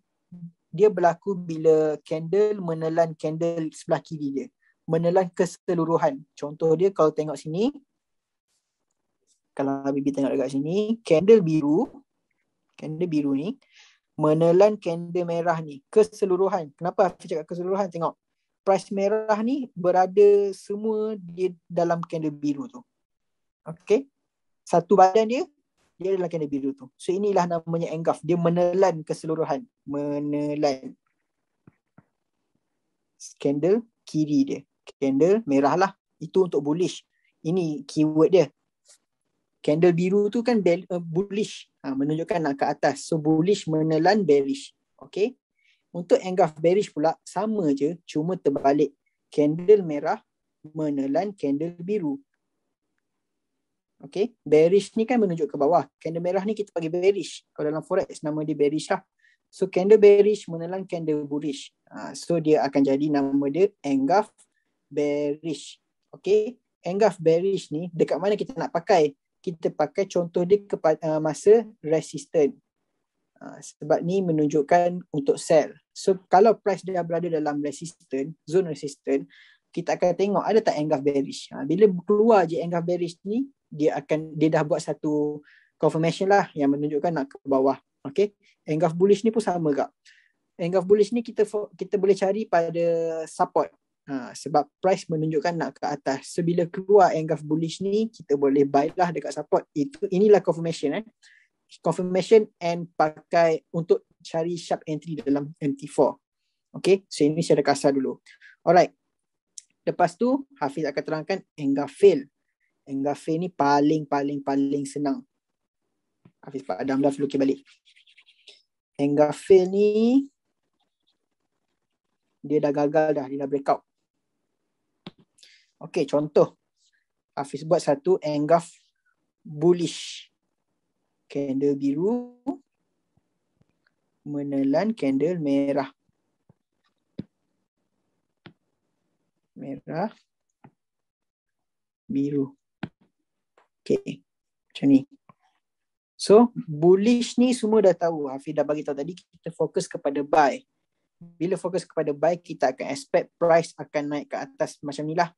dia berlaku bila candle menelan candle sebelah kiri dia. Menelan keseluruhan. Contoh dia kalau tengok sini, kalau Habibie tengok dekat sini, candle biru ni menelan candle merah ni keseluruhan. Kenapa Hafiz cakap keseluruhan? Tengok, price merah ni berada semua di dalam candle biru tu. Okay, satu badan dia dalam candle biru tu. So inilah namanya engulf. Dia menelan keseluruhan. Menelan candle kiri dia. Candle merah lah. Itu untuk bullish. Ini keyword dia. Candle biru tu kan bullish. Menunjukkan nak ke atas. So bullish menelan bearish. Okay. Untuk engulf bearish pula sama je. Cuma terbalik. Candle merah menelan candle biru. Okay. Bearish ni kan menunjuk ke bawah. Candle merah ni kita panggil bearish. Kalau dalam forex nama dia bearish lah. So candle bearish menelan candle bullish. So dia akan jadi nama dia engulf bearish. Okay. Engulf bearish ni dekat mana kita nak pakai? Kita pakai contoh dia kepada masa resistant. Sebab ni menunjukkan untuk sell. So kalau price dia berada dalam resistant, zone resistant, kita akan tengok ada tak engulf bearish. Bila keluar je engulf bearish ni, dia dah buat satu confirmation lah yang menunjukkan nak ke bawah. Okay. Engulf bullish ni pun sama kak. Engulf bullish ni kita boleh cari pada support. Sebab price menunjukkan nak ke atas. So bila keluar engulf bullish ni, kita boleh buy lah dekat support. Inilah confirmation. Confirmation and pakai untuk cari sharp entry dalam MT4. Okay. So ini secara kasar dulu. Alright. Lepas tu Hafiz akan terangkan engulf fail. Engulf fail ni paling senang. Hafiz padam dah, lukis balik. Engulf fail ni dia dah gagal dah, dia dah breakout. Okay, contoh. Hafiz buat satu engulf bullish. Candle biru menelan candle merah. Merah, biru. Okay, macam ni. So, bullish ni semua dah tahu. Hafiz dah bagi tahu tadi, kita fokus kepada buy. Bila fokus kepada buy, kita akan expect price akan naik ke atas macam ni lah.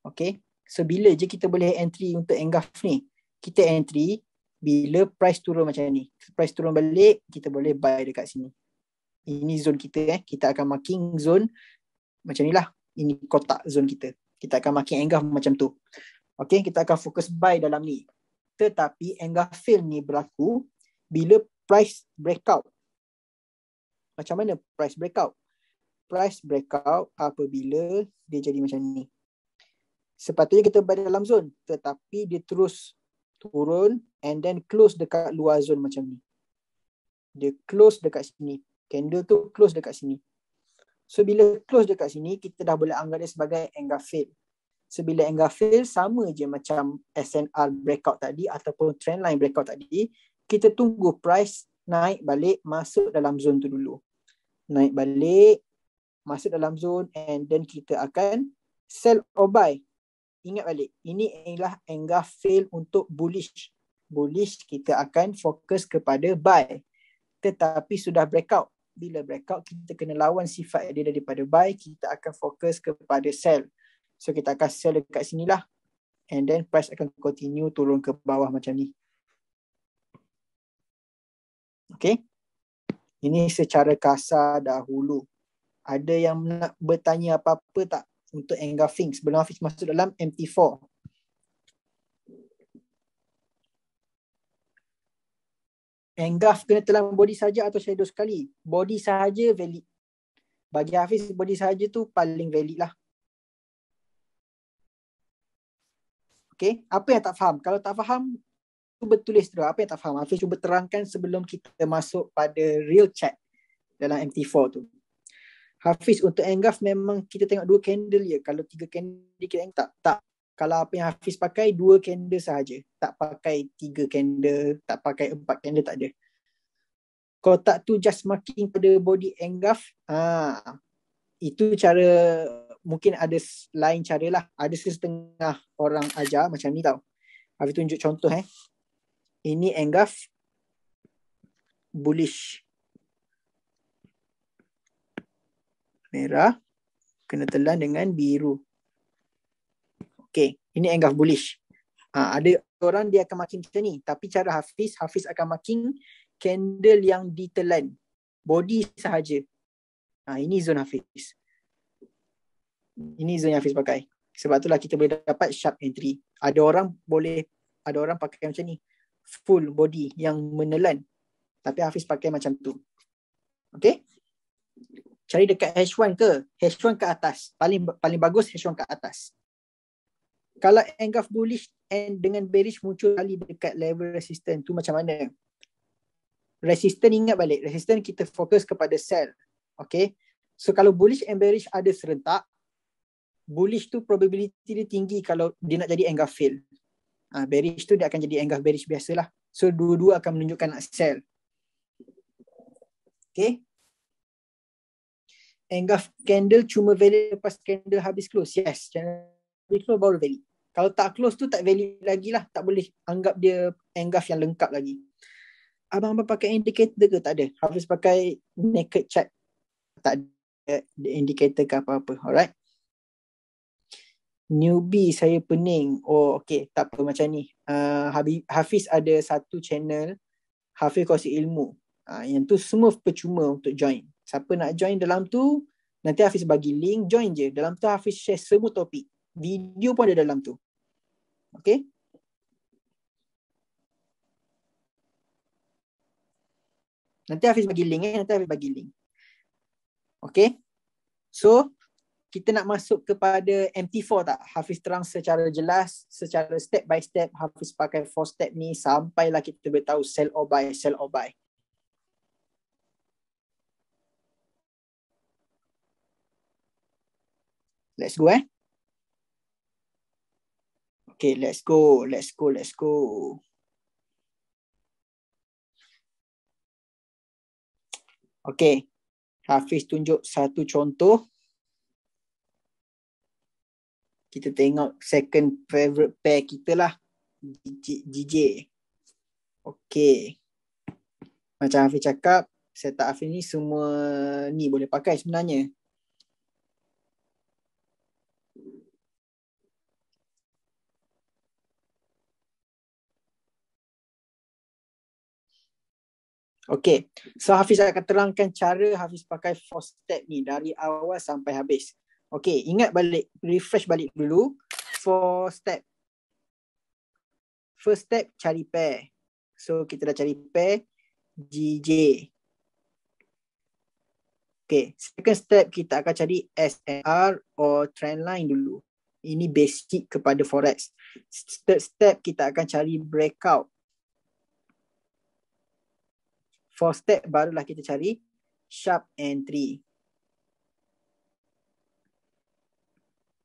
Okay. So, bila je kita boleh entry untuk engulf ni? Kita entry bila price turun macam ni. Price turun balik, kita boleh buy dekat sini. Ini zone kita. Kita akan marking zone macam ni lah. Ini kotak zone kita. Kita akan marking engulf macam tu. Okay, kita akan fokus buy dalam ni. Tetapi engulf fail ni berlaku bila price breakout. Macam mana price breakout? Price breakout apabila dia jadi macam ni. Sepatutnya kita buy dalam zone, tetapi dia terus turun and then close dekat luar zone macam ni. Dia close dekat sini. Candle tu close dekat sini. So bila close dekat sini, kita dah boleh anggap dia sebagai engulf fail. So bila engulf fail, sama je macam SNR breakout tadi ataupun trendline breakout tadi, kita tunggu price naik balik, masuk dalam zone tu dulu. Naik balik, masuk dalam zone and then kita akan sell or buy. Ingat balik, ini ialah engulf fail untuk bullish. Bullish kita akan fokus kepada buy. Tetapi sudah breakout. Bila breakout, kita kena lawan sifat dia daripada buy, kita akan fokus kepada sell. So kita akan sell dekat sinilah. and then price akan continue turun ke bawah macam ni. Okay, ini secara kasar dahulu. Ada yang nak bertanya apa-apa tak untuk engulfing sebelum Hafiz masuk dalam MT4? Engulf kena telan body saja atau shadow sekali? Body sahaja valid. Bagi Hafiz, body sahaja tu paling valid lah. Okay, apa yang tak faham? Kalau tak faham, cuba tulis dulu apa yang tak faham. Hafiz cuba terangkan sebelum kita masuk pada real chat dalam MT4 tu. Hafiz, untuk engulf memang kita tengok 2 candle je. Kalau 3 candle kita engulf tak. Kalau apa yang Hafiz pakai 2 candle sahaja. Tak pakai 3 candle, tak pakai 4 candle, tak ada. Kotak tu just marking pada body engulf. Itu cara, mungkin ada lain cara lah. Ada setengah orang ajar macam ni tau. Hafiz tunjuk contoh Ini engulf bullish. Merah kena telan dengan biru. Okay, ini engulf bullish. Ada orang dia akan marking macam ni. Tapi cara Hafiz akan marking candle yang ditelan. Body sahaja. Ini zone Hafiz. Ini zone yang Hafiz pakai. Sebab itulah kita boleh dapat sharp entry. Ada orang pakai macam ni. Full body yang menelan. Tapi Hafiz pakai macam tu. Okay. Cari dekat H1 ke? H1 ke atas. Paling bagus H1 ke atas. Kalau engulf bullish and dengan bearish muncul kali dekat level resistance tu macam mana? Resistance, ingat balik. Resistance kita fokus kepada sell. Okay. So kalau bullish and bearish ada serentak, bullish tu probability dia tinggi kalau dia nak jadi engulf fail. Bearish tu dia akan jadi engulf bearish biasalah. So dua-dua akan menunjukkan nak sell. Okay. Engulf candle cuma valid lepas candle habis close. Yes, candle habis close baru valid. Kalau tak close tu tak valid lagi lah. Tak boleh anggap dia engulf yang lengkap lagi. Abang pakai indicator ke? Tak ada. Hafiz pakai naked chart. Tak ada indicator ke apa-apa. Alright. Newbie saya pening. Oh okay, tak apa macam ni. Hafiz ada satu channel Hafiz Kongsi Ilmu. Yang tu semua percuma untuk join. Siapa nak join dalam tu, nanti Hafiz bagi link, join je. Dalam tu Hafiz share semua topik. Video pun ada dalam tu. Okay. Nanti Hafiz bagi link. Okay. So, kita nak masuk kepada MT4 tak? Hafiz terang secara jelas, secara step by step. Hafiz pakai 4 step ni sampailah kita beritahu sell or buy, sell or buy. Let's go Okay, let's go. Okay, Hafiz tunjuk satu contoh. Kita tengok second favorite pair kita lah, GJ. Okay, macam Hafiz cakap, setup Hafiz ni semua ni boleh pakai sebenarnya. Okay, so Hafiz akan terangkan cara Hafiz pakai 4 step ni dari awal sampai habis. Okay, ingat balik, refresh balik dulu. 4 step. First step, cari pair. So, kita dah cari pair GJ. Okay, second step kita akan cari SNR or trend line dulu. Ini basic kepada forex. Third step kita akan cari breakout. Fourth step barulah kita cari sharp entry.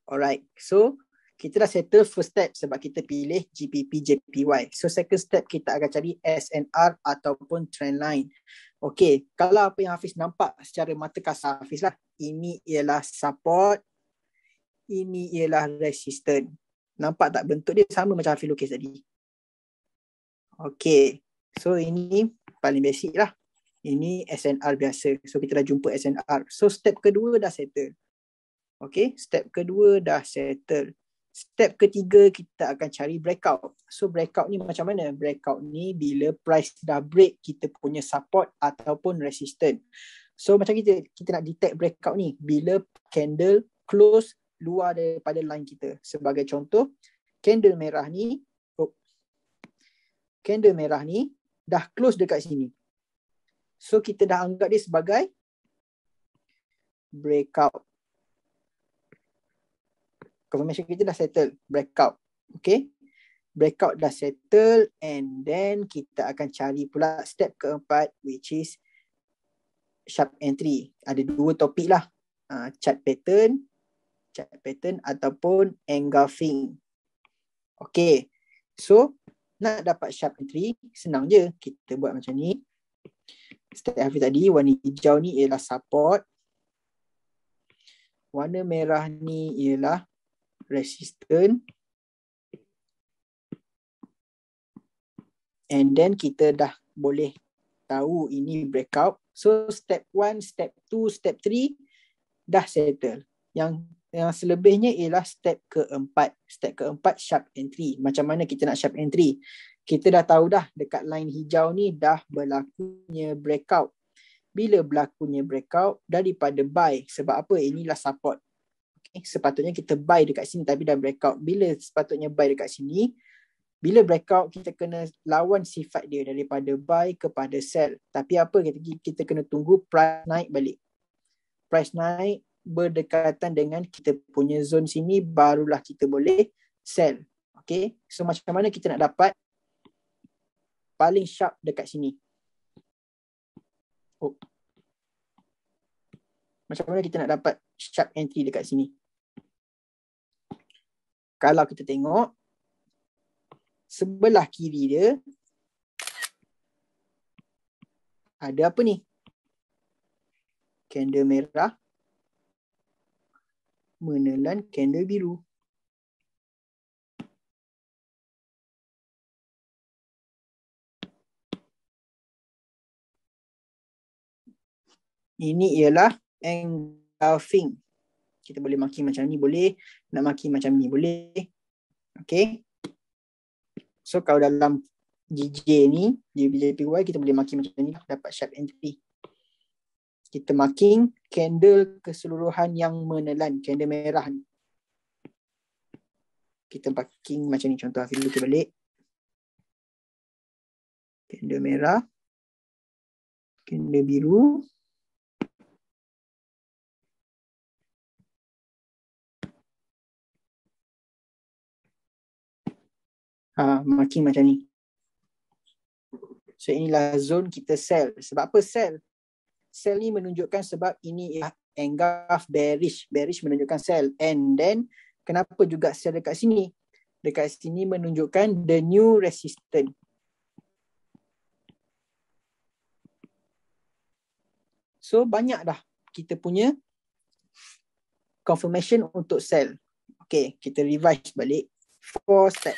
Alright, so kita dah settle first step sebab kita pilih GPP, JPY. So second step kita akan cari SNR ataupun trend line. Okay, kalau apa yang Hafiz nampak secara mata kasar Hafiz lah, ini ialah support, ini ialah resistance. Nampak tak bentuk dia sama macam Hafiz lukis tadi? Okay, so ini paling basic lah. Ini SNR biasa. So kita dah jumpa SNR. So step kedua dah settle. Okay, step kedua dah settle. Step ketiga kita akan cari breakout. So breakout ni macam mana? Breakout ni bila price dah break kita punya support ataupun resistance. So macam kita nak detect breakout ni bila candle close luar daripada line kita. Sebagai contoh, candle merah ni dah close dekat sini. So kita dah anggap dia sebagai breakout. Confirmation kita dah settle, breakout. Okay, breakout dah settle, and then kita akan cari pula step keempat, which is sharp entry. Ada dua topik lah, chart pattern ataupun engulfing. Okay, so nak dapat sharp entry senang je, kita buat macam ni. Step Hafiz tadi, warna hijau ni ialah support, warna merah ni ialah resistance, and then kita dah boleh tahu ini breakout. So step 1, step 2, step 3 dah settle. Yang selebihnya ialah step keempat. Step keempat, sharp entry. Macam mana kita nak sharp entry? Kita dah tahu dah dekat line hijau ni dah berlakunya breakout. Bila berlakunya breakout, daripada buy. Sebab apa? Inilah support. Sepatutnya kita buy dekat sini tapi dah breakout. Bila sepatutnya buy dekat sini, bila breakout kita kena lawan sifat dia daripada buy kepada sell. Tapi apa, kita kena tunggu price naik balik. Price naik berdekatan dengan kita punya zone sini, barulah kita boleh sell. Okay, so macam mana kita nak dapat paling sharp dekat sini? Macam mana kita nak dapat sharp entry dekat sini? Kalau kita tengok sebelah kiri dia ada apa ni? Candle merah menelan candle biru. Ini ialah engulfing. Kita boleh maki macam ni, boleh. Nak maki macam ni, boleh. Okay. So kalau dalam GJ ni, JPY, kita boleh maki macam ni, dapat sharp entry. Kita marking candle keseluruhan yang menelan, candle merah ni. Kita marking macam ni, contoh Hafiz kita balik. Candle merah, candle biru. Marking macam ni. So inilah zone kita sell. Sebab apa sell? Sell ni menunjukkan sebab ini ialah engulf bearish. Bearish menunjukkan sell. And then kenapa juga sell dekat sini? Dekat sini menunjukkan the new resistance. So banyak dah kita punya confirmation untuk sell. Okay, kita revise balik 4 step.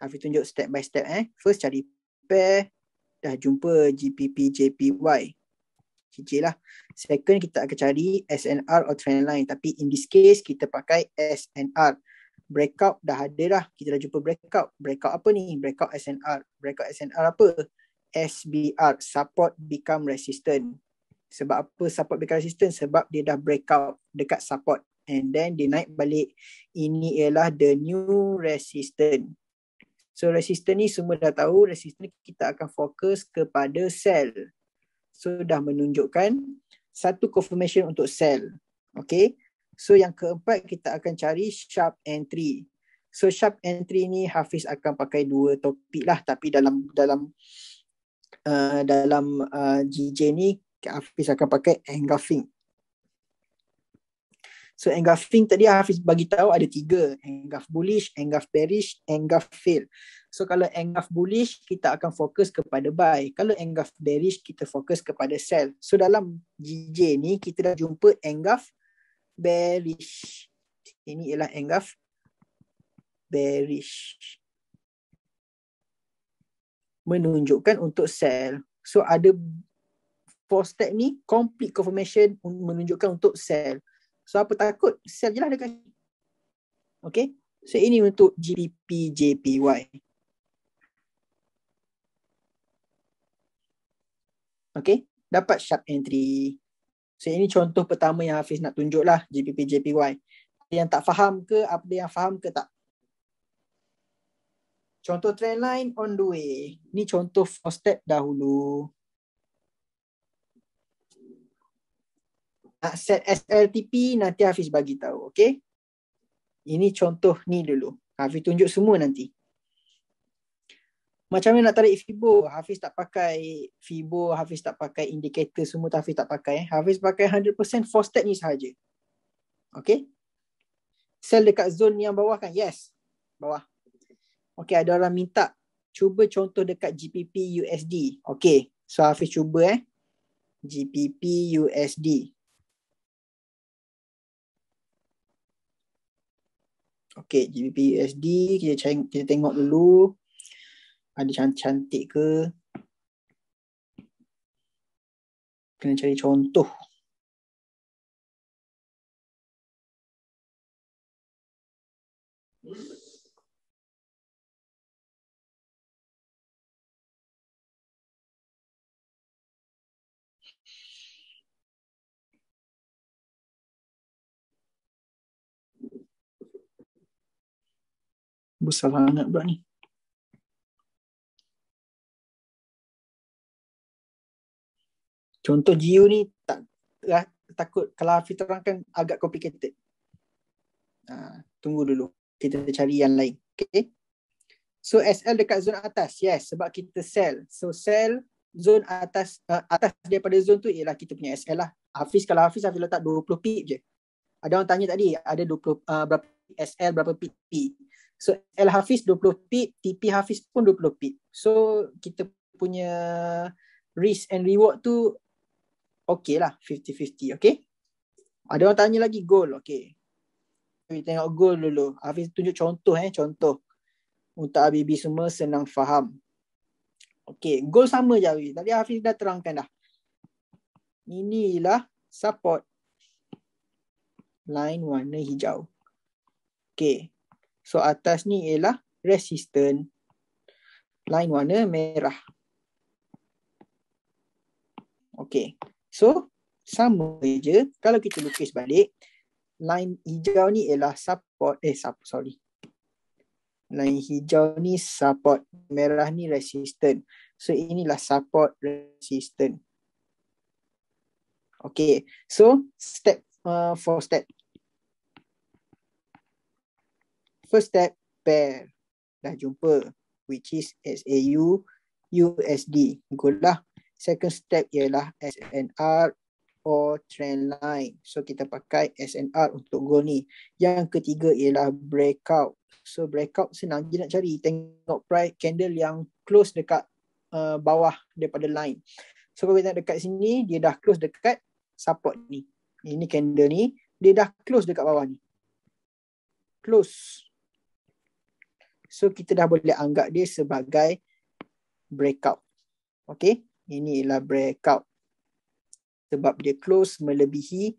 Hafiz tunjuk step by step. First cari pair, dah jumpa GPP, JPY, GJ lah. Second kita akan cari SNR or trend line, tapi in this case kita pakai SNR. Breakout dah ada dah, kita dah jumpa breakout. Breakout apa ni? Breakout SNR. Breakout SNR apa? SBR, support become resistant. Sebab apa support become resistant? Sebab dia dah breakout dekat support, and then dia naik balik. Ini ialah the new resistance. So resistance ni semua dah tahu, resistance kita akan fokus kepada sell. So dah menunjukkan satu confirmation untuk sell. Okay. So yang keempat kita akan cari sharp entry. So sharp entry ni Hafiz akan pakai dua topik lah, tapi dalam GJ ni Hafiz akan pakai engulfing. So engulfing tadi Hafiz bagi tahu ada 3, engulf bullish, engulf bearish, engulf fail. So kalau engulf bullish kita akan fokus kepada buy. Kalau engulf bearish kita fokus kepada sell. So dalam GJ ni kita dah jumpa engulf bearish. Ini ialah engulf bearish. Menunjukkan untuk sell. So ada 4 step ni complete confirmation menunjukkan untuk sell. So apa takut? Sell je lah dekat sini. Okay. So ini untuk GBP JPY. Okay. Dapat sharp entry. So ini contoh pertama yang Hafiz nak tunjuk lah, GBP JPY. Yang tak faham ke, apa yang faham ke tak? Contoh trend line on the way. Ni contoh 4 step dahulu. Nak set SLTP nanti Hafiz bagi tahu, okay? Ini contoh ni dulu. Hafiz tunjuk semua nanti. Macam mana nak tarik Fibo? Hafiz tak pakai Fibo, Hafiz tak pakai indikator semua, Hafiz tak pakai. Hafiz pakai 100% 4 step ni sahaja. Okay? Sell dekat zone yang bawah kan? Yes. Bawah. Okay, ada orang minta cuba contoh dekat GBP USD. Okay. So Hafiz cuba GBP USD. Okay, GBP USD kita tengok dulu. Ada cantik-cantik ke? Kena cari contoh. Besar sangat pula ni. Contoh GU ni takut kalau Hafiz terangkan agak complicated. Tunggu dulu. Kita cari yang lain. Okay. So SL dekat zone atas. Yes, sebab kita sell. So sell zone atas daripada zone tu ialah kita punya SL lah. Hafiz letak 20 pip je. Ada orang tanya tadi ada 20 berapa SL berapa pip. So L Hafiz 20 pip, TP Hafiz pun 20 pip. So kita punya risk and reward tu okay lah, 50-50, okay? Ada orang tanya lagi goal, okay. Kita tengok goal dulu. Hafiz tunjuk contoh, contoh. Untuk ABB semua senang faham. Okay, goal sama je Hafiz. Tadi Hafiz dah terangkan dah. Inilah support. Line warna hijau. Okay. So atas ni ialah resistance. Line warna merah. Okay. So sama je. Kalau kita lukis balik, line hijau ni ialah support. Line hijau ni support. Merah ni resistance. So inilah support resistance. Okay. So step 4 step. First step, pair. Dah jumpa. Which is SAU USD. Good lah. Second step ialah SNR or trend line. So kita pakai SNR untuk goal ni. Yang ketiga ialah breakout. So breakout senang je nak cari. Tengok price candle yang close dekat bawah daripada line. So kalau kita nak dekat sini, dia dah close dekat support ni. Ini candle ni, dia dah close dekat bawah ni. Close. So kita dah boleh anggap dia sebagai breakout. Okay. Ini ialah breakout. Sebab dia close melebihi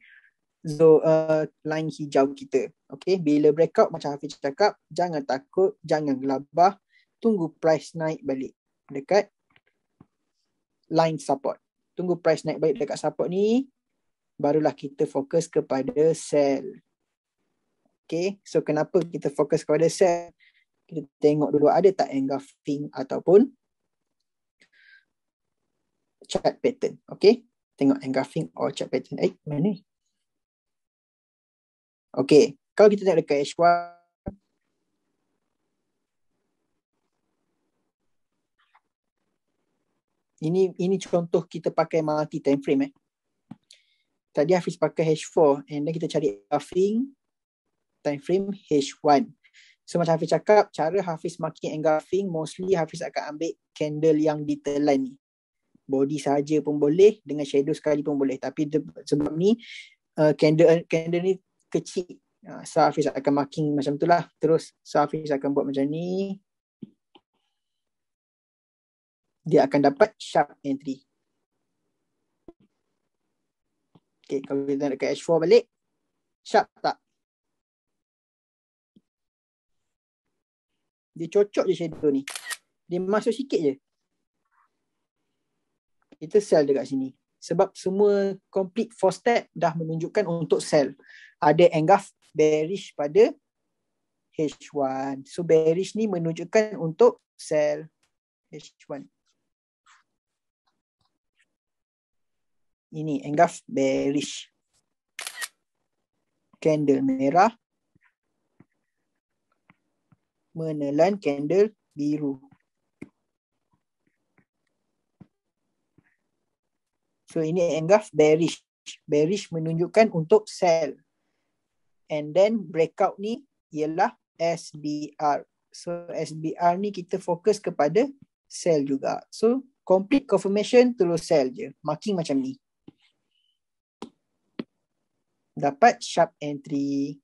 line hijau kita. Okay. Bila breakout macam Hafiz cakap, jangan takut, jangan gelabah. Tunggu price naik balik dekat line support. Tunggu price naik balik dekat support ni. Barulah kita fokus kepada sell. Okay. So kenapa kita fokus kepada sell? Kita tengok dulu ada tak engulfing ataupun chart pattern. Okay. Tengok engulfing or chart pattern. Mana ni? Okay. Kalau kita tengok dekat H1. Ini contoh kita pakai multi time frame. Tadi Hafiz pakai H4 and then kita cari engulfing time frame H1. So macam Hafiz cakap, cara Hafiz marking engulfing mostly Hafiz akan ambil candle yang detail line ni. Body sahaja pun boleh, dengan shadow sekali pun boleh. Tapi sebab ni candle ni kecil. So Hafiz akan marking macam tu lah. Terus so Hafiz akan buat macam ni. Dia akan dapat sharp entry. Okay, kalau kita nak dekat H4 balik, sharp tak? Dia cocok je shadow ni. Dia masuk sikit je. Kita sell dekat sini. Sebab semua complete 4 step dah menunjukkan untuk sell. Ada engulf bearish pada H1. So bearish ni menunjukkan untuk sell H1. Ini engulf bearish. Candle merah menelan candle biru. So ini engulf bearish. Bearish menunjukkan untuk sell. And then breakout ni ialah SBR. So SBR ni kita fokus kepada sell juga. So complete confirmation terus sell je. Marking macam ni. Dapat sharp entry.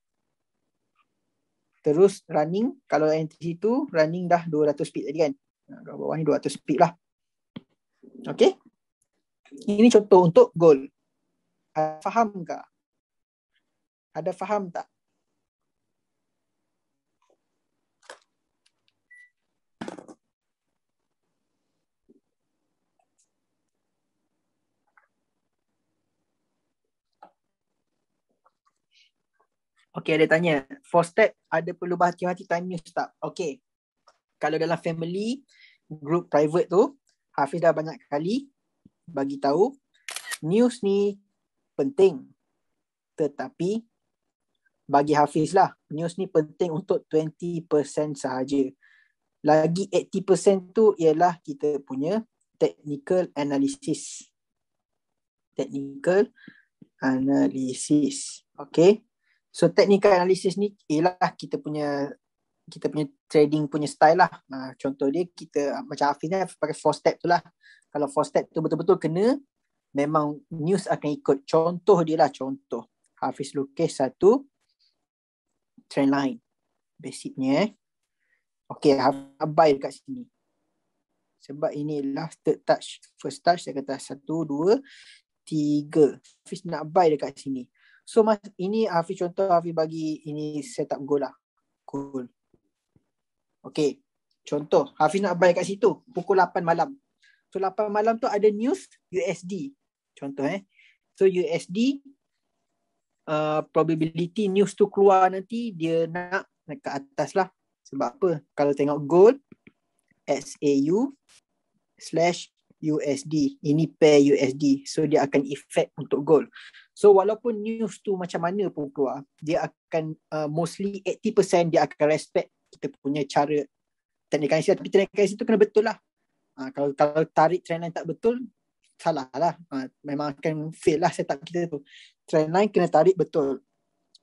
Terus running. Kalau entry tu running dah 200 pip tadi kan. Kat bawah ni 200 pip lah. Okay. Ini contoh untuk gold. Faham tak? Ada faham tak? Okay, ada tanya. 4 step ada perlu berhati-hati time news tak? Okay. Kalau dalam family, group private tu, Hafiz dah banyak kali bagi tahu news ni penting. Tetapi bagi Hafiz lah, news ni penting untuk 20% sahaja. Lagi 80% tu ialah kita punya technical analysis. Technical analysis. Okay. So technical analysis ni ialah kita punya trading punya style lah. Contoh dia kita macam Hafiz ni pakai 4 step tu lah. Kalau 4 step tu betul-betul kena, memang news akan ikut. Contoh dia lah, contoh. Hafiz lukis satu trend line. Basicnya Okay, Hafiz buy dekat sini. Sebab inilah third touch. First touch saya kata 1, 2, 3. Hafiz nak buy dekat sini. So ini Hafiz contoh, Hafiz bagi ini setup goal lah. Goal. Okay. Contoh, Hafiz nak buy kat situ pukul 8 malam. So 8 malam tu ada news USD. Contoh So USD probability news tu keluar nanti dia nak ke atas lah. Sebab apa? Kalau tengok gold SAU/USD. Ini pair USD. So dia akan effect untuk gold. So walaupun news tu macam mana pun keluar, dia akan mostly 80% dia akan respect kita punya cara technical analysis. Tapi technical analysis tu kena betul lah. Kalau tarik trend line tak betul, salah lah. Memang akan fail lah setup kita tu. Trend line kena tarik betul.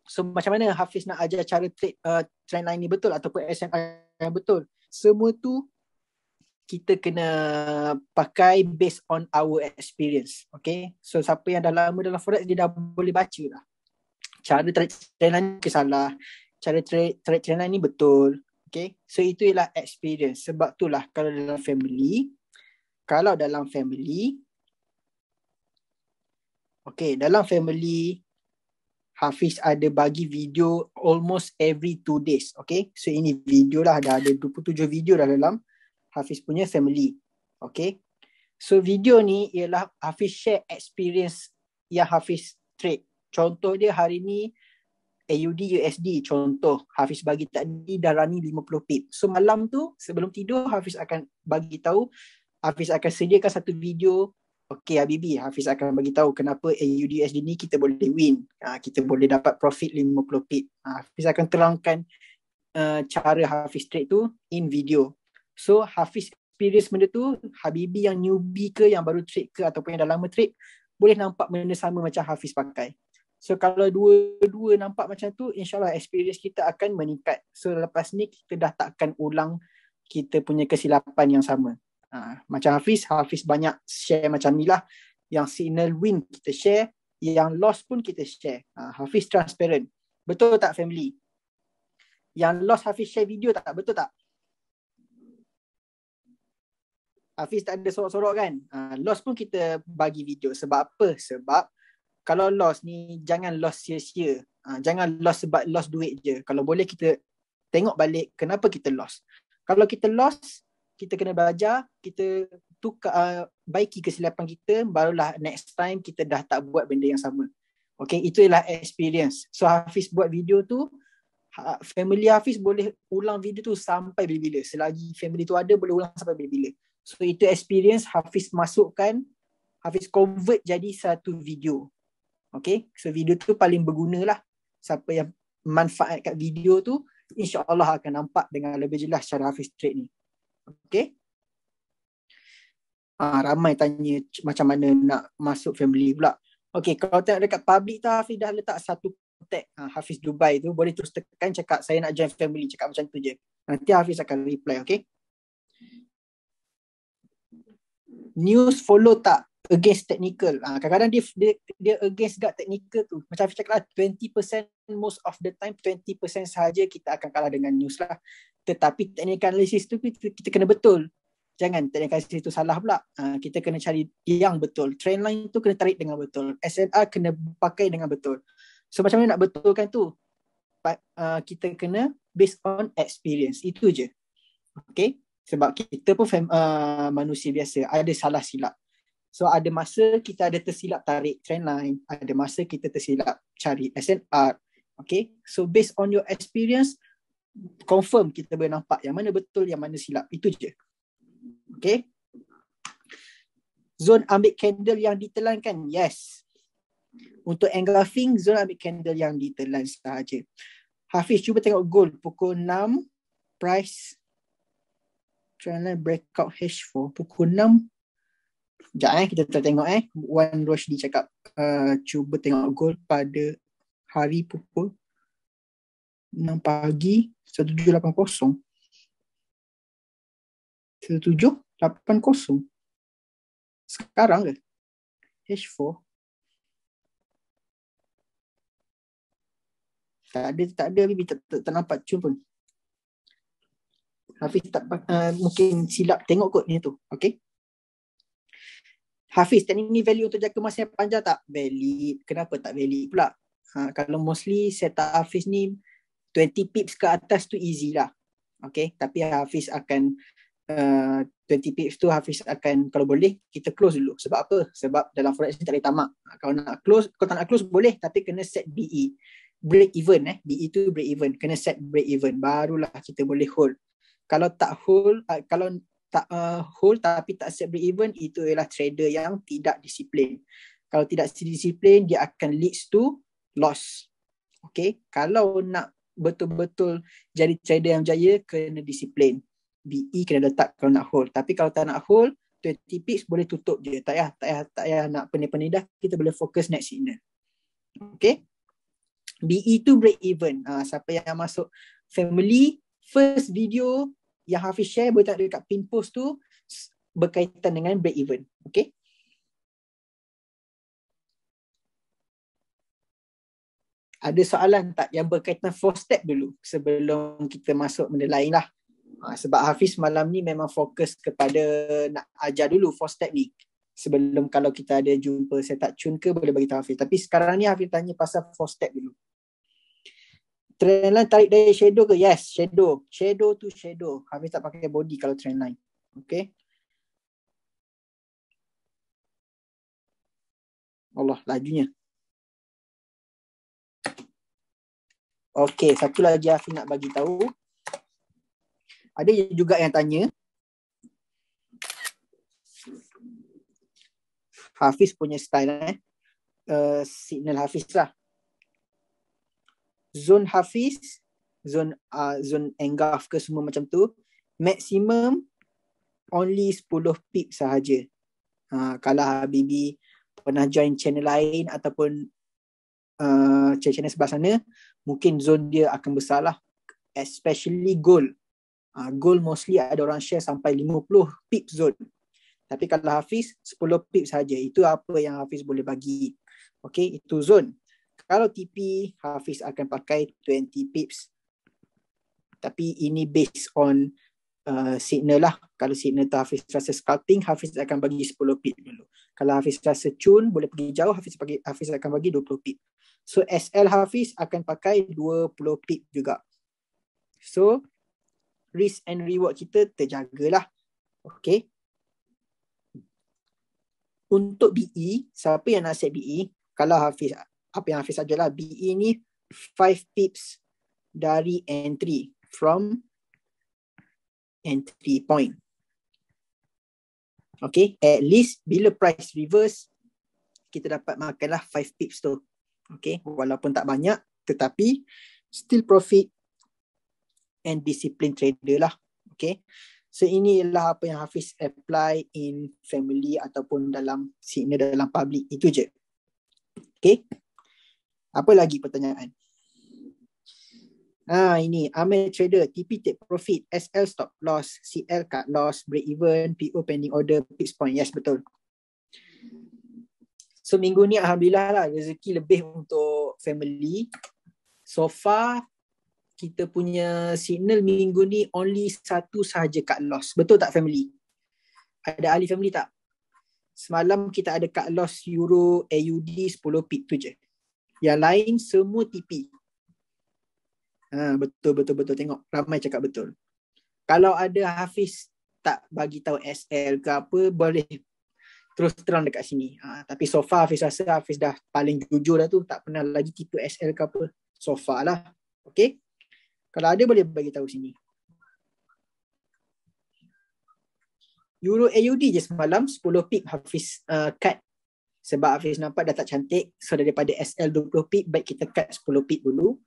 So macam mana Hafiz nak ajar cara trade trend line ni betul ataupun SMR yang betul? Semua tu kita kena pakai based on our experience. Okay. So siapa yang dah lama dalam forex, dia dah boleh baca lah. Cara trade trend line ni salah. Cara trade trend line ni betul. Okay. So itu ialah experience. Sebab itulah kalau dalam family, okay, dalam family Hafiz ada bagi video almost every 2 days. Okay. So ini video lah. Dah ada 27 video dah dalam Hafiz punya family. Okay. So video ni ialah Hafiz share experience yang Hafiz trade. Contoh dia hari ni AUD USD. Contoh Hafiz bagi tadi dah running 50 pip. So malam tu sebelum tidur Hafiz akan bagi tahu, Hafiz akan sediakan satu video. Okay Habibi, Hafiz akan bagi tahu kenapa AUD USD ni kita boleh win. Kita boleh dapat profit 50 pip. Hafiz akan terangkan cara Hafiz trade tu in video. So Hafiz experience benda tu, Habibi yang newbie ke, yang baru trade ke ataupun yang dah lama trade, boleh nampak benda sama macam Hafiz pakai. So kalau dua-dua nampak macam tu, insyaAllah experience kita akan meningkat. So lepas ni kita dah takkan ulang kita punya kesilapan yang sama. Macam Hafiz banyak share macam ni lah. Yang signal win kita share, yang loss pun kita share. Hafiz transparent. Betul tak family? Yang loss Hafiz share video tak? Betul tak? Hafiz tak ada sorok-sorok kan? Loss pun kita bagi video. Sebab apa? Sebab kalau loss ni jangan loss sia-sia. Jangan loss sebab loss duit je. Kalau boleh kita tengok balik kenapa kita loss. Kalau kita lost, kita kena belajar, kita tukar, baiki kesilapan kita, barulah next time kita dah tak buat benda yang sama. Okay, itu ialah experience. So Hafiz buat video tu, family Hafiz boleh ulang video tu sampai bila-bila. Selagi family tu ada, boleh ulang sampai bila-bila. So itu experience Hafiz masukkan, Hafiz convert jadi satu video. Okay, so video tu paling berguna lah. Siapa yang manfaat kat video tu, insyaAllah akan nampak dengan lebih jelas cara Hafiz trade ni. Okay. Ramai tanya macam mana nak masuk family pula. Okay, kalau tengok dekat public tu, Hafiz dah letak satu contact Hafiz Dubai tu. Boleh terus tekan cakap saya nak join family. Cakap macam tu je. Nanti Hafiz akan reply, okay. News follow tak against technical. Kadang-kadang dia against gak technical tu. Macam Hafiz cakap lah, 20% most of the time, 20% sahaja kita akan kalah dengan news lah. Tetapi technical analysis tu kita kena betul. Jangan technical analysis tu salah pula. Kita kena cari yang betul. Trendline tu kena tarik dengan betul. SNR kena pakai dengan betul. So macam mana nak betulkan tu? Kita kena based on experience. Itu je. Okay. Sebab kita pun manusia biasa. Ada salah silap. So ada masa kita ada tersilap tarik trendline. Ada masa kita tersilap cari SNR. Okay. So based on your experience, confirm kita boleh nampak yang mana betul, yang mana silap. Itu je. Okay. Zone ambil candle yang ditelankan. Yes. Untuk engulfing, zone ambil candle yang ditelan sahaja. Hafiz cuba tengok gold pukul 6. Price trendline breakout H4 pukul 6. Sekejap kita tengok Wan Roshdi cakap cuba tengok gold pada hari pukul 6 pagi 1780. 1780 sekarang ke? H4 tak ada Bibi, tak nampak cun pun. Hafiz tak mungkin silap tengok kot ni tu. Okay. Hafiz, teknik ni valid untuk jangka masa yang panjang tak? Valid. Kenapa tak valid pula? Kalau mostly setup Hafiz ni 20 pips ke atas tu easy lah. Okay. Tapi Hafiz akan 20 pips tu Hafiz akan, kalau boleh kita close dulu. Sebab apa? Sebab dalam forex ni tak boleh tamak. Kalau tak nak close boleh, tapi kena set BE. Break even BE tu break even. Kena set break even. Barulah kita boleh hold. Kalau tak hold, hold tapi tak set break even, itu ialah trader yang tidak disiplin. Kalau tidak disiplin, dia akan leads to loss. Okay. Kalau nak betul-betul jadi trader yang berjaya, kena disiplin. BE kena letak kalau nak hold. Tapi kalau tak nak hold, 20 pips boleh tutup je. Tak payah nak pening-pening dah. Kita boleh fokus next signal. Okay. BE tu break even. Siapa yang masuk family, first video yang Hafiz share boleh tak dekat pin post tu berkaitan dengan break even. Okay. Ada soalan tak yang berkaitan 4 step dulu sebelum kita masuk benda lain lah. Sebab Hafiz malam ni memang fokus kepada nak ajar dulu 4 step ni. Sebelum kalau kita ada jumpa setup cun ke, boleh bagi tahu Hafiz. Tapi sekarang ni Hafiz tanya pasal 4 step dulu. Trendline tarik dari shadow ke? Yes, shadow. Shadow tu shadow. Hafiz tak pakai body kalau trendline. Okay. Allah, lajunya. Okay, satu lagi Hafiz nak bagi tahu. Ada juga yang tanya, Hafiz punya style signal Hafiz lah. Zone Hafiz, zone engulf ke semua macam tu, maximum only 10 pip sahaja. Kalau Habibi pernah join channel lain ataupun channel sebelah sana, mungkin zone dia akan besar lah. Especially gold. Gold mostly ada orang share sampai 50 pip zone. Tapi kalau Hafiz 10 pip sahaja. Itu apa yang Hafiz boleh bagi. Okay, itu zone. Kalau TP, Hafiz akan pakai 20 pips. Tapi ini based on signal lah. Kalau signal tu Hafiz rasa scalping, Hafiz akan bagi 10 pip dulu. Kalau Hafiz rasa cun, boleh pergi jauh, Hafiz akan bagi 20 pip. So SL Hafiz akan pakai 20 pip juga. So risk and reward kita terjagalah. Okay. Untuk BE, siapa yang nak set BE? Kalau Hafiz, apa yang Hafiz sajalah, BE ni 5 pips dari entry, from entry point. Okay, at least bila price reverse, kita dapat makanlah 5 pips tu. Okay, walaupun tak banyak, tetapi still profit and discipline trader lah. Okay, so ini ialah apa yang Hafiz apply in family ataupun dalam signal dalam public. Itu je. Okay, apa lagi pertanyaan? Ini Amel trader, TP take profit, SL stop loss, CL cut loss, break even, PO pending order, pips point. Yes, betul. So minggu ni alhamdulillah lah, rezeki lebih untuk family. So far kita punya signal minggu ni only satu sahaja cut loss. Betul tak family? Ada ahli family tak? Semalam kita ada cut loss Euro AUD 10 pip tu je. Yang lain semua TP. Betul. Tengok ramai cakap betul. Kalau ada Hafiz tak bagi tahu SL ke apa, boleh terus terang dekat sini. Tapi so far Hafiz rasa Hafiz dah paling jujur dah tu. Tak pernah lagi tipu SL ke apa. So far lah. Okay. Kalau ada boleh bagi tahu sini. Euro AUD je semalam 10 pip Hafiz cut. Sebab Hafiz nampak dah tak cantik. So daripada SL 20 pip, baik kita cut 10 pip dulu.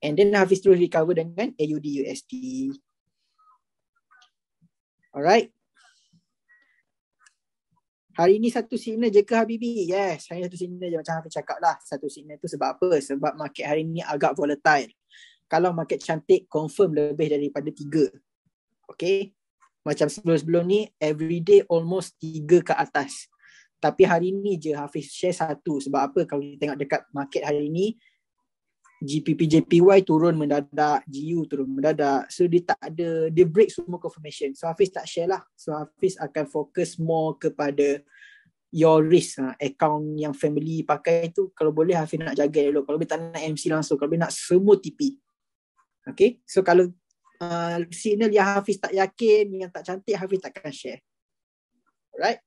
And then Hafiz terus recover dengan AUD USD. Alright. Hari ni satu signal je ke Habibi? Yes, hari satu signal je macam Hafiz cakap lah. Satu signal tu sebab apa? Sebab market hari ni agak volatile. Kalau market cantik, confirm lebih daripada 3. Okay. Macam sebelum-sebelum ni, everyday almost 3 ke atas. Tapi hari ni je Hafiz share satu. Sebab apa? Kalau kita tengok dekat market hari ni, GPP JPY turun mendadak, GU turun mendadak. So dia tak ada, dia break semua confirmation. So Hafiz tak share lah. So Hafiz akan fokus more kepada your risk. Account yang family pakai tu, kalau boleh Hafiz nak jaga dulu. Kalau boleh tak nak MC langsung, kalau boleh nak semua TP. Okay, so kalau signal yang Hafiz tak yakin, yang tak cantik, Hafiz takkan share. Alright.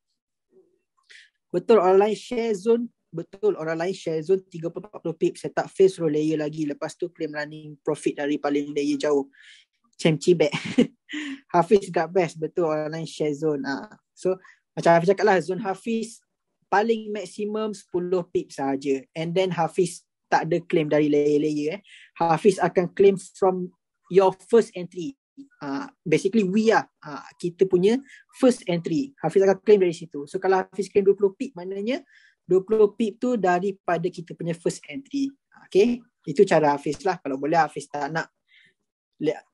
Betul, orang lain share zone. Betul, orang lain share zone 30-40 pip, setup phase roll layer lagi. Lepas tu claim running profit dari paling layer jauh. Macam cibek. Hafiz got best. Betul, orang lain share zone. So macam Hafiz cakap lah, zone Hafiz paling maksimum 10 pip sahaja. And then Hafiz tak ada claim dari layer-layer. Hafiz akan claim from your first entry. Basically we are kita punya first entry. Hafiz akan claim dari situ. So kalau Hafiz claim 20 pip, maknanya 20 pip tu daripada kita punya first entry. Okay, itu cara Hafiz lah. Kalau boleh Hafiz tak nak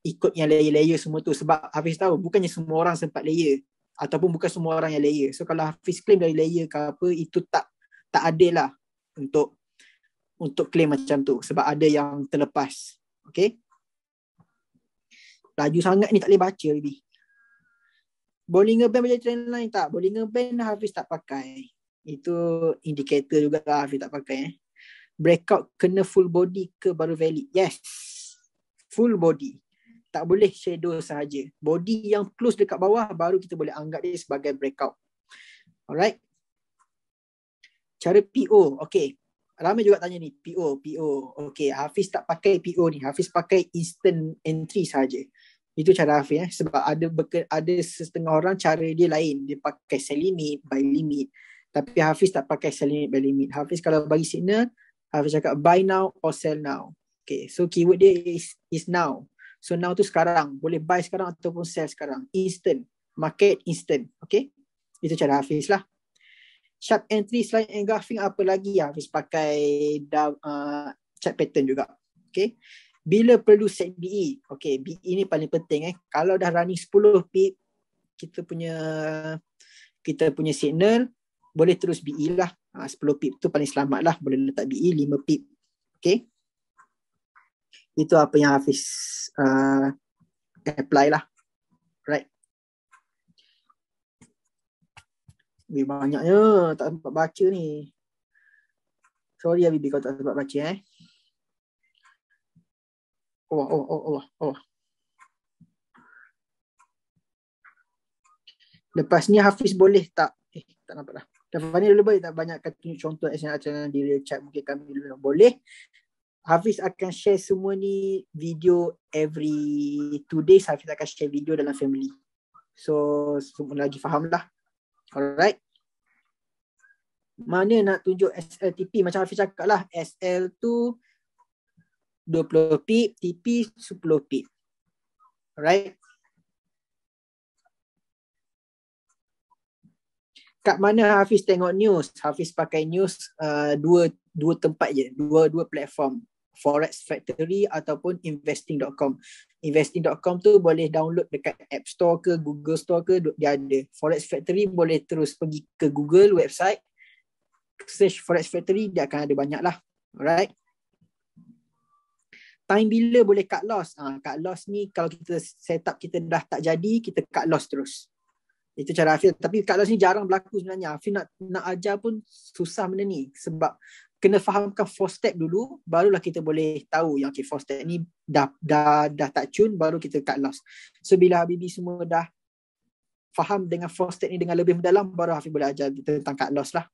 ikut yang layer-layer semua tu. Sebab Hafiz tahu bukannya semua orang sempat layer, ataupun bukan semua orang yang layer. So kalau Hafiz claim dari layer ke apa, itu tak adil lah untuk claim macam tu. Sebab ada yang terlepas. Okay, laju sangat ni tak boleh baca lebih. Bollinger Band macam trend line tak? Bollinger Band Hafiz tak pakai. Itu indikator juga lah, Hafiz tak pakai. Breakout kena full body ke baru valid? Yes, full body. Tak boleh shadow sahaja. Body yang close dekat bawah baru kita boleh anggap dia sebagai breakout. Alright. Cara PO. Okay, ramai juga tanya ni, PO. Okay, Hafiz tak pakai PO ni. Hafiz pakai instant entry sahaja. Itu cara Hafiz. Sebab ada setengah orang cara dia lain. Dia pakai sell limit, buy limit. Tapi Hafiz tak pakai sell limit, buy limit. Hafiz kalau bagi signal, Hafiz cakap buy now or sell now. Okay, so keyword dia is now. So now tu sekarang. Boleh buy sekarang ataupun sell sekarang. Instant. Market instant. Okay, itu cara Hafiz lah. Sharp entry, slide and graphing, apa lagi Hafiz pakai chart pattern juga. Okay, bila perlu set BE? Okay, BE ni paling penting. Kalau dah running 10 pip, kita punya signal, boleh terus BE lah. 10 pip tu paling selamat lah. Boleh letak BE 5 pip. Okay, itu apa yang Hafiz apply lah. Right. Banyaknya tak sempat baca ni. Sorry Habibi kalau tak sempat baca Oh. Lepas ni Hafiz boleh tak? Tak nampak dah. Lepas ni boleh tak banyakkan tunjuk contoh SNR di real chat, mungkin kami dulu boleh. Hafiz akan share semua ni video every 2 days. Hafiz akan share video dalam family. So semua lagi faham lah. Alright. Mana nak tunjuk SLTP macam Hafiz cakap lah. SL tu 20 pip, TP 10 pip. Alright. Kat mana Hafiz tengok news? Hafiz pakai news dua tempat je, dua platform, Forex Factory ataupun investing.com. Investing.com tu boleh download dekat App Store ke Google Store ke, dia ada. Forex Factory boleh terus pergi ke Google website, search Forex Factory, dia akan ada banyak lah. Alright. Time bila boleh cut loss? Cut loss ni kalau kita setup kita dah tak jadi, kita cut loss terus. Itu cara Hafiz. Tapi cut loss ni jarang berlaku sebenarnya. Hafiz nak ajar pun susah benda ni. Sebab kena fahamkan 4 step dulu, barulah kita boleh tahu yang okay, 4 step ni dah tak cun, baru kita cut loss. So bila Habibi semua dah faham dengan 4 step ni dengan lebih mendalam, baru Hafiz boleh ajar kita tentang cut loss lah.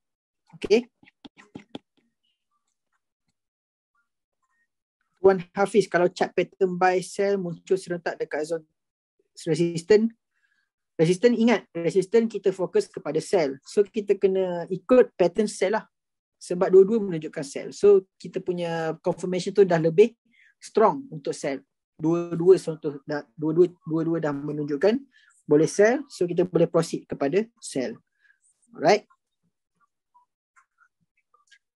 Okay. Tuan Hafiz, kalau chart pattern buy sell muncul serentak dekat zone resistance, ingat, resistance kita fokus kepada sell. So kita kena ikut pattern sell lah. Sebab dua-dua menunjukkan sell. So kita punya confirmation tu dah lebih strong untuk sell. Dua-dua dah menunjukkan boleh sell. So kita boleh proceed kepada sell. Alright.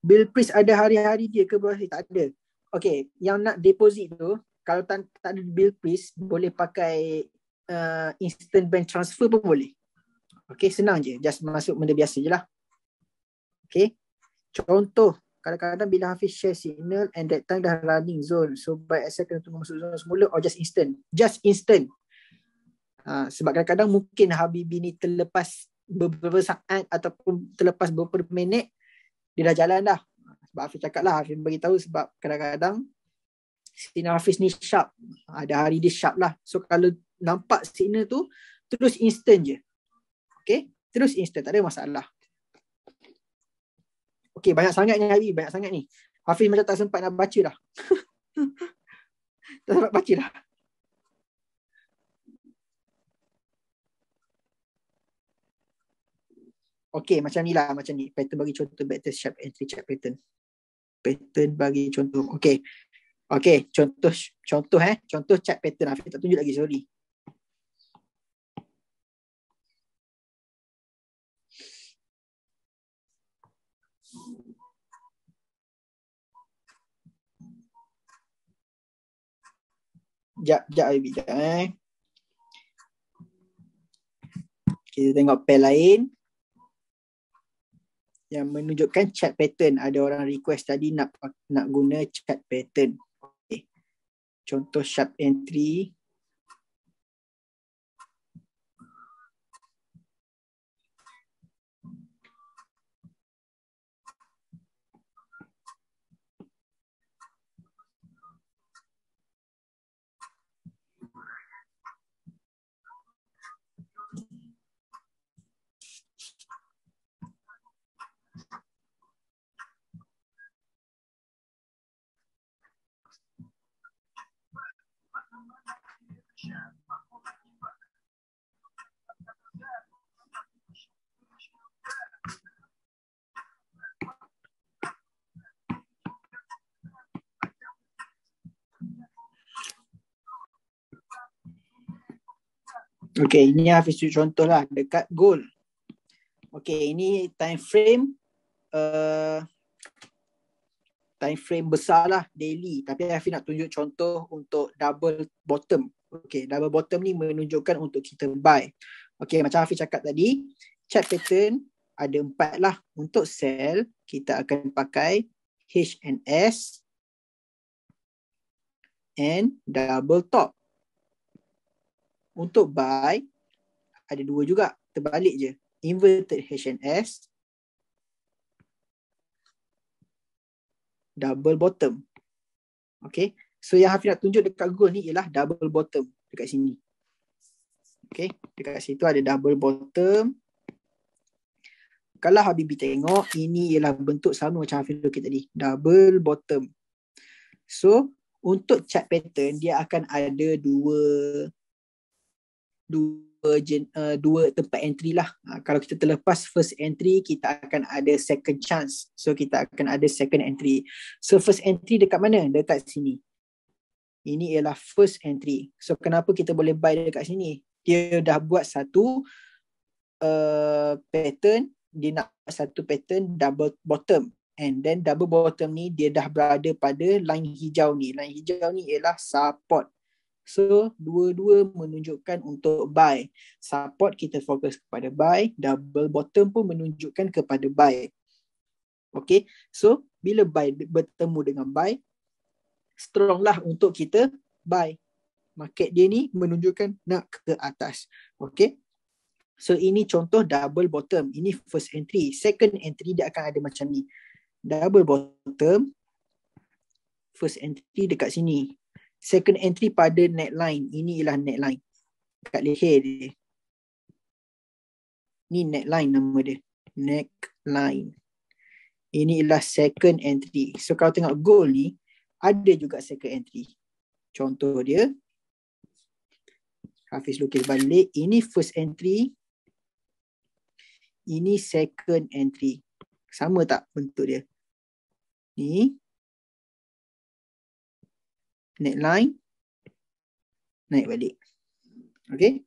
Bill Priest ada hari-hari dia ke bro? Tak ada. Okay, yang nak deposit tu, kalau tak ada Bill Priest, boleh pakai instant bank transfer pun boleh. Okay, senang je. Just masuk benda biasa je lah. Okay. Contoh, kadang-kadang bila Hafiz share signal and that time dah running zone. So, buy asset kena tunggu masuk zone semula or just instant? Just instant. Sebab kadang-kadang mungkin Habibi ni terlepas beberapa saat ataupun terlepas beberapa minit, dia dah jalan dah. Sebab Hafiz cakap lah, Hafiz beritahu sebab kadang-kadang signal Hafiz ni sharp. Ada hari dia sharp lah. So, kalau nampak signal tu, terus instant je. Okay? Terus instant, tak ada masalah. Okay, banyak sangat ni Habib, banyak sangat ni. Hafiz macam tak sempat nak baca dah. Tak sempat baca dah. Okay, macam ni lah, macam ni. Pattern bagi contoh backtest sharp entry chart pattern. Pattern bagi contoh. Okay. Okay, contoh chart pattern. Hafiz tak tunjuk lagi, sorry. Sekejap, kita tengok pair lain yang menunjukkan chart pattern. Ada orang request tadi nak guna chart pattern. Okay. Contoh sharp entry. Okay, ini Hafiz contoh lah dekat gold. Okay, ini time frame besar lah, daily. Tapi Hafiz nak tunjuk contoh untuk double bottom. Okay, double bottom ni menunjukkan untuk kita buy. Okay, macam Hafiz cakap tadi, chart pattern ada 4 lah. Untuk sell, kita akan pakai HNS and double top. Untuk buy, ada 2 juga. Terbalik je. Inverted HNS, double bottom. Okay. So yang Hafiz nak tunjuk dekat gold ni ialah double bottom dekat sini. Okay, dekat situ ada double bottom. Kalau Habibi tengok, ini ialah bentuk sama macam Hafiz lukis tadi. Double bottom. So, untuk chart pattern, dia akan ada dua tempat entry lah. Kalau kita terlepas first entry, kita akan ada second chance. So, kita akan ada second entry. So, first entry dekat mana? Dekat sini. Ini ialah first entry. So, kenapa kita boleh buy dekat sini? Dia dah buat satu pattern. Dia nak satu pattern double bottom. And then double bottom ni dia dah berada pada line hijau ni. Line hijau ni ialah support. So dua-dua menunjukkan untuk buy. Support kita fokus kepada buy. Double bottom pun menunjukkan kepada buy. Okay. So bila buy bertemu dengan buy, strong lah untuk kita buy. Market dia ni menunjukkan nak ke atas. Okay. So ini contoh double bottom. Ini first entry. Second entry dia akan ada macam ni. Double bottom, first entry dekat sini. Second entry pada neckline. Ini ialah neckline. Dekat leher dia. Ni neckline nama dia. Neckline. Ini ialah second entry. So kalau tengok gold ni, ada juga second entry. Contoh dia. Hafiz lukis balik. Ini first entry. Ini second entry. Sama tak bentuk dia? Ni neckline, naik balik. Okay.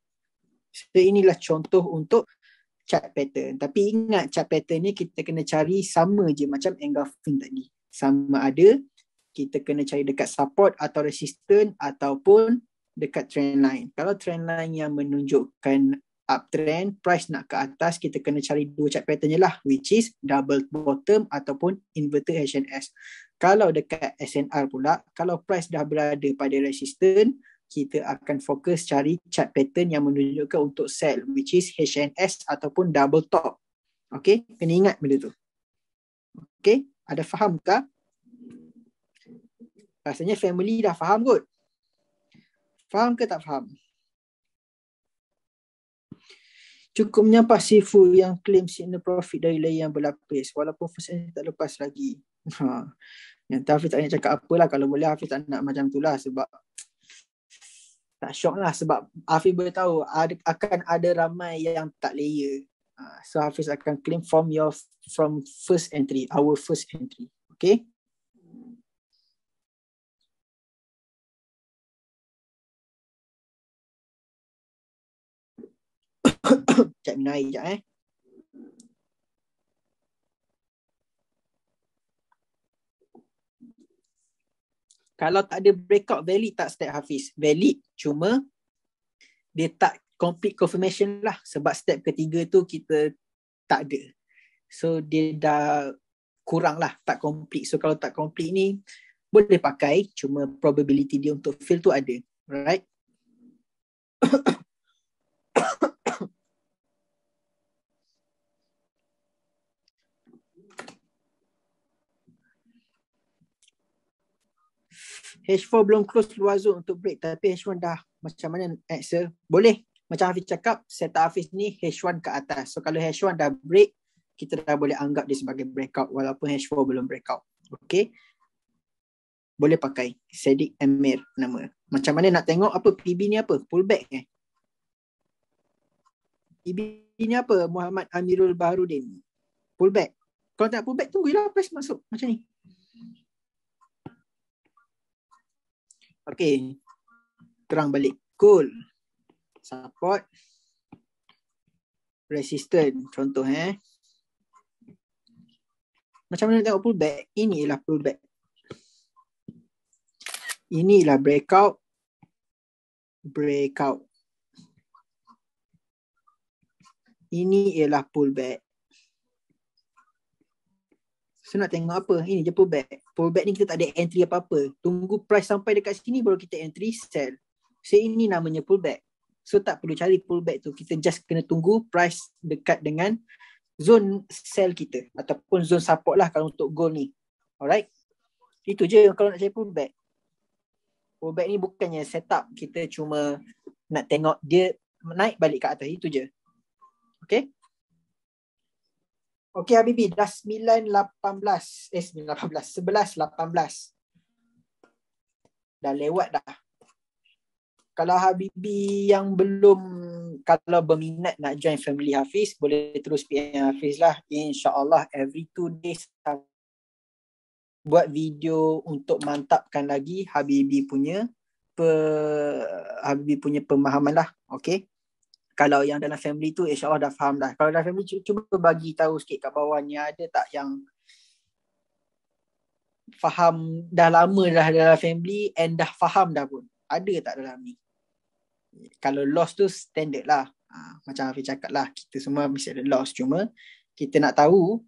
So inilah contoh untuk chart pattern. Tapi ingat chart pattern ni kita kena cari sama je macam engulfing tadi. Sama ada kita kena cari dekat support atau resistance ataupun dekat trend line. Kalau trend line yang menunjukkan uptrend, price nak ke atas, kita kena cari dua chart pattern je lah, which is double bottom ataupun inverted HNS. Kalau dekat SNR pula, kalau price dah berada pada resistance, kita akan fokus cari chart pattern yang menunjukkan untuk sell, which is HNS ataupun double top. Okay, kena ingat benda tu. Okay, ada faham ke? Rasanya family dah faham kot. Faham ke tak faham? Cukup menyapa Sifu yang claim signal profit dari layer yang berlapis walaupun first end tak lepas lagi. Yang tu Hafiz tak nak cakap apa lah. Kalau boleh Hafiz tak nak macam tu lah, sebab tak syok lah, sebab Hafiz boleh tahu akan ada ramai yang tak layer. So Hafiz akan claim from first entry, our first entry. Okay. Sekejap minum air sekejap Kalau tak ada breakout valid tak step Hafiz? Valid, cuma dia tak complete confirmation lah, sebab step ketiga tu kita tak ada. So dia dah kurang lah, tak complete. So kalau tak complete ni boleh pakai, cuma probability dia untuk fail tu ada. Right? H4 belum close luar zone untuk break, tapi H1 dah. Macam mana answer? Boleh. Macam Hafiz cakap, setup Hafiz ni H1 ke atas. So kalau H1 dah break, kita dah boleh anggap dia sebagai breakout walaupun H4 belum breakout. Okay. Boleh pakai. Sadiq Amir nama. Macam mana nak tengok apa PB ni apa? Pullback PB ni apa? Muhammad Amirul Baharudin. Pullback. Kalau tak pullback, tunggulah price masuk. Macam ni. Okay. Terang balik. Cool. Support. Resistance. Contoh Macam mana tengok pullback? Inilah pullback. Inilah breakout. Breakout. Ini ialah pullback. So nak tengok apa? Ini je pullback. Pullback ni kita tak ada entry apa-apa. Tunggu price sampai dekat sini baru kita entry sell. So ini namanya pullback. So tak perlu cari pullback tu. Kita just kena tunggu price dekat dengan zone sell kita. Ataupun zone support lah kalau untuk gold ni. Alright. Itu je kalau nak cari pullback. Pullback ni bukannya setup. Kita cuma nak tengok dia naik balik ke atas. Itu je. Okay. Okay Habibi, dah 9.18. 9.18. 11.18. Dah lewat dah. Kalau Habibi yang belum, kalau berminat nak join family Hafiz, boleh terus PM Hafiz lah. InsyaAllah every 2 days buat video untuk mantapkan lagi Habibi punya pemahaman lah. Okay. Kalau yang dalam family tu insyaAllah dah faham dah. Kalau dalam family cuba bagi tahu sikit kat bawah ni, ada tak yang faham dah lama dah dalam family and dah faham dah pun? Ada tak dalam ni? Kalau loss tu standard lah. Macam Hafiz cakap lah, kita semua mesti ada loss. Cuma kita nak tahu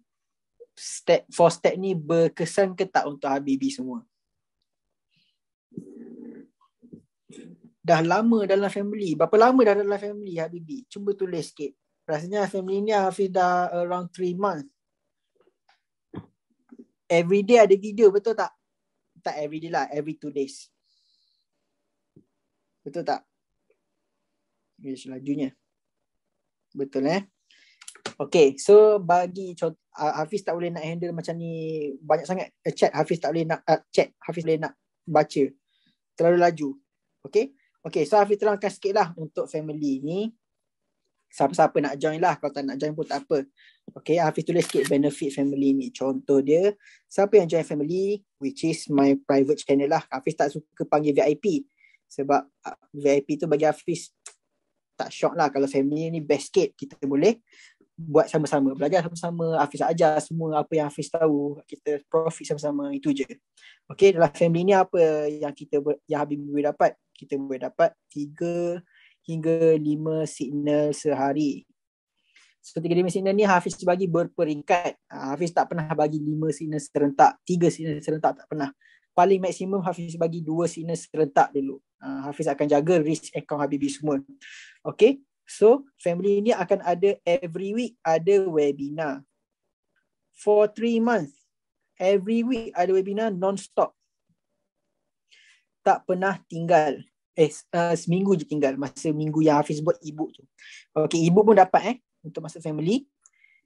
step for step ni berkesan ke tak untuk Habibi semua. Dah lama dalam family. Berapa lama dah dalam family Habibi? Cuba tulis sikit. Rasanya family ni Hafiz dah around 3 months. Everyday ada video, betul tak? Tak everyday lah, every 2 days. Betul tak? Lajunya. Betul Okay, so bagi contoh, Hafiz tak boleh nak handle macam ni banyak sangat chat. Hafiz tak boleh nak chat. Hafiz boleh nak baca. Terlalu laju. Okay, so Hafiz terangkan sikit lah untuk family ni. Siapa-siapa nak join lah. Kalau tak nak join pun tak apa. Okay, Hafiz tulis sikit benefit family ni. Contoh dia, siapa yang join family, which is my private channel lah. Hafiz tak suka panggil VIP. Sebab VIP tu bagi Hafiz tak syok lah. Kalau family ni best sikit, kita boleh buat sama-sama, belajar sama-sama. Hafiz ajar semua apa yang Hafiz tahu, kita profit sama-sama. Itu je. Okay, dalam family ni apa yang yang Habib boleh dapat? Kita boleh dapat 3 hingga 5 signal sehari. So 3-5 signal ni Hafiz bagi berperingkat. Hafiz tak pernah bagi 5 signal serentak, 3 signal serentak, tak pernah. Paling maksimum Hafiz bagi 2 signal serentak dulu. Hafiz akan jaga risk account Habibi semua. Okay, so family ni akan ada every week ada webinar. For 3 months, every week ada webinar non-stop. Tak pernah tinggal. Seminggu je tinggal masa minggu yang Hafiz buat ebook tu. Okay, ebook pun dapat untuk masuk family.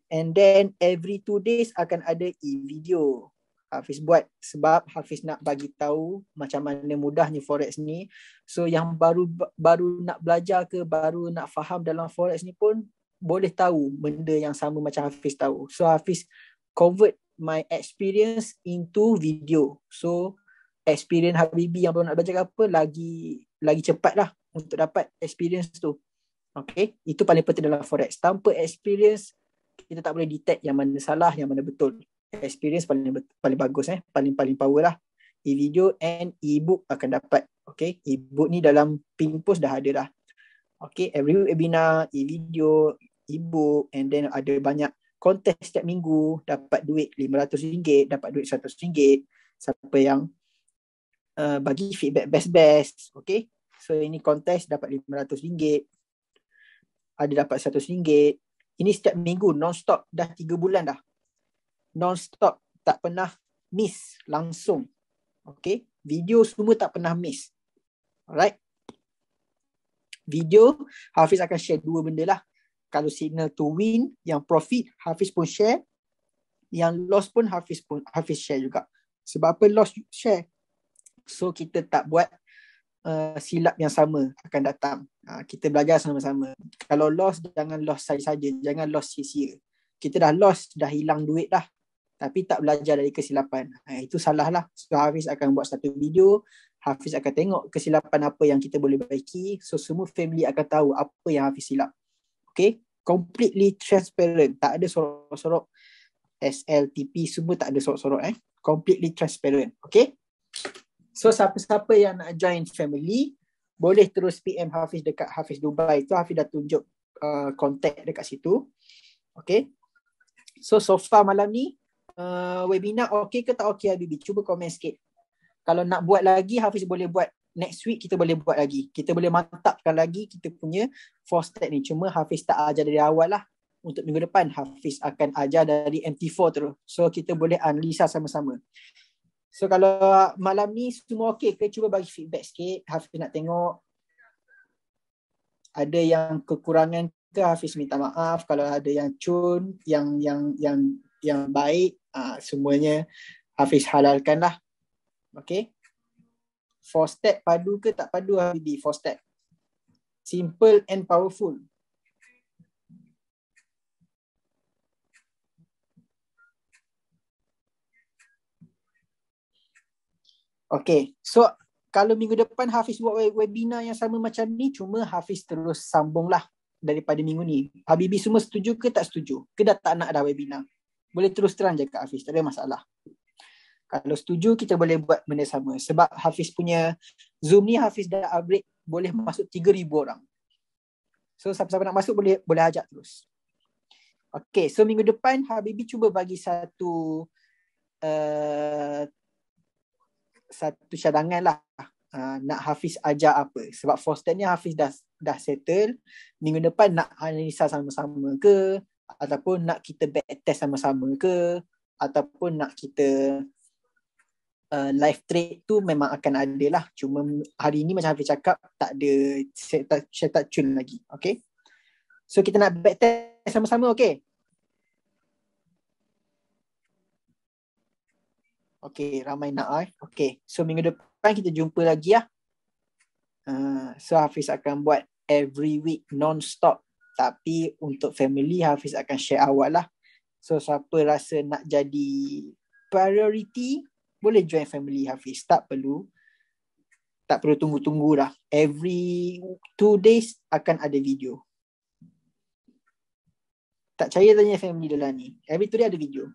And then every 2 days akan ada e-video Hafiz buat, sebab Hafiz nak bagi tahu macam mana mudahnya forex ni. So yang baru nak belajar ke, baru nak faham dalam forex ni pun boleh tahu benda yang sama macam Hafiz tahu. So Hafiz convert my experience into video. So experience Habibi yang baru nak belajar apa lagi cepat lah untuk dapat experience tu. Okay, itu paling penting dalam forex. Tanpa experience kita tak boleh detect yang mana salah, yang mana betul. Experience paling bagus paling power lah. E-video and e-book akan dapat. Okay, e-book ni dalam pin post dah ada dah. Okay, every webinar, e-video, e-book, and then ada banyak kontes setiap minggu. Dapat duit RM500, dapat duit RM100. Siapa yang bagi feedback best. Okay, so ini kontes dapat RM500, ada dapat RM100. Ini setiap minggu non-stop, dah 3 bulan dah non-stop, tak pernah miss langsung. Okay, video semua tak pernah miss. Alright, video Hafiz akan share 2 benda lah. Kalau signal to win, yang profit Hafiz pun share, yang loss pun Hafiz share juga. Sebab apa loss share? So kita tak buat silap yang sama akan datang. Kita belajar sama-sama. Kalau loss, jangan loss saja, jangan loss sia-sia. Kita dah loss, dah hilang duit dah, tapi tak belajar dari kesilapan. Itu salah lah. So Hafiz akan buat satu video, Hafiz akan tengok kesilapan apa yang kita boleh baiki. So semua family akan tahu apa yang Hafiz silap. Okay, completely transparent. Tak ada sorok-sorok, SLTP semua tak ada sorok-sorok. Completely transparent. Okay, so siapa-siapa yang nak join family boleh terus PM Hafiz dekat Hafiz Dubai tu. Hafiz dah tunjuk contact dekat situ. Okay, so far malam ni webinar okay ke tak okay Habibi? Cuba komen sikit. Kalau nak buat lagi, Hafiz boleh buat next week, kita boleh buat lagi. Kita boleh mantapkan lagi kita punya 4 step ni. Cuma Hafiz tak ajar dari awal lah. Untuk minggu depan Hafiz akan ajar dari MT4 terus. So kita boleh analisa sama-sama. So kalau malam ni semua okay ke? Cuba bagi feedback sikit. Hafiz nak tengok. Ada yang kekurangan ke, Hafiz minta maaf. Kalau ada yang cun, yang baik, semuanya Hafiz halalkan lah. Okay. 4 step padu ke tak padu Habibi? 4 step. Simple and powerful. Okay, so kalau minggu depan Hafiz buat webinar yang sama macam ni, cuma Hafiz terus sambunglah daripada minggu ni. Habibi semua setuju ke tak setuju? Ke dah tak nak dah webinar? Boleh terus terang je kat Hafiz, tak ada masalah. Kalau setuju, kita boleh buat benda sama. Sebab Hafiz punya Zoom ni, Hafiz dah upgrade, boleh masuk 3,000 orang. So siapa-siapa nak masuk boleh ajak terus. Okay, so minggu depan Habibi cuba bagi satu cadangan lah, nak Hafiz ajar apa. Sebab 4 step ni Hafiz dah settle. Minggu depan nak analisa sama-sama ke, ataupun nak kita back test sama-sama ke, ataupun nak kita live trade tu memang akan ada lah. Cuma hari ni macam Hafiz cakap, tak ada, saya tak tune lagi. Okay, so kita nak back test sama-sama. Okay, okay, ramai nak. Okay, so minggu depan kita jumpa lagi lah. So Hafiz akan buat every week non-stop. Tapi untuk family, Hafiz akan share awal lah. So siapa rasa nak jadi priority, boleh join family Hafiz. Tak perlu tunggu-tunggu dah. Every 2 days akan ada video. Tak percaya tanya family dah ni. Every 2 day ada video.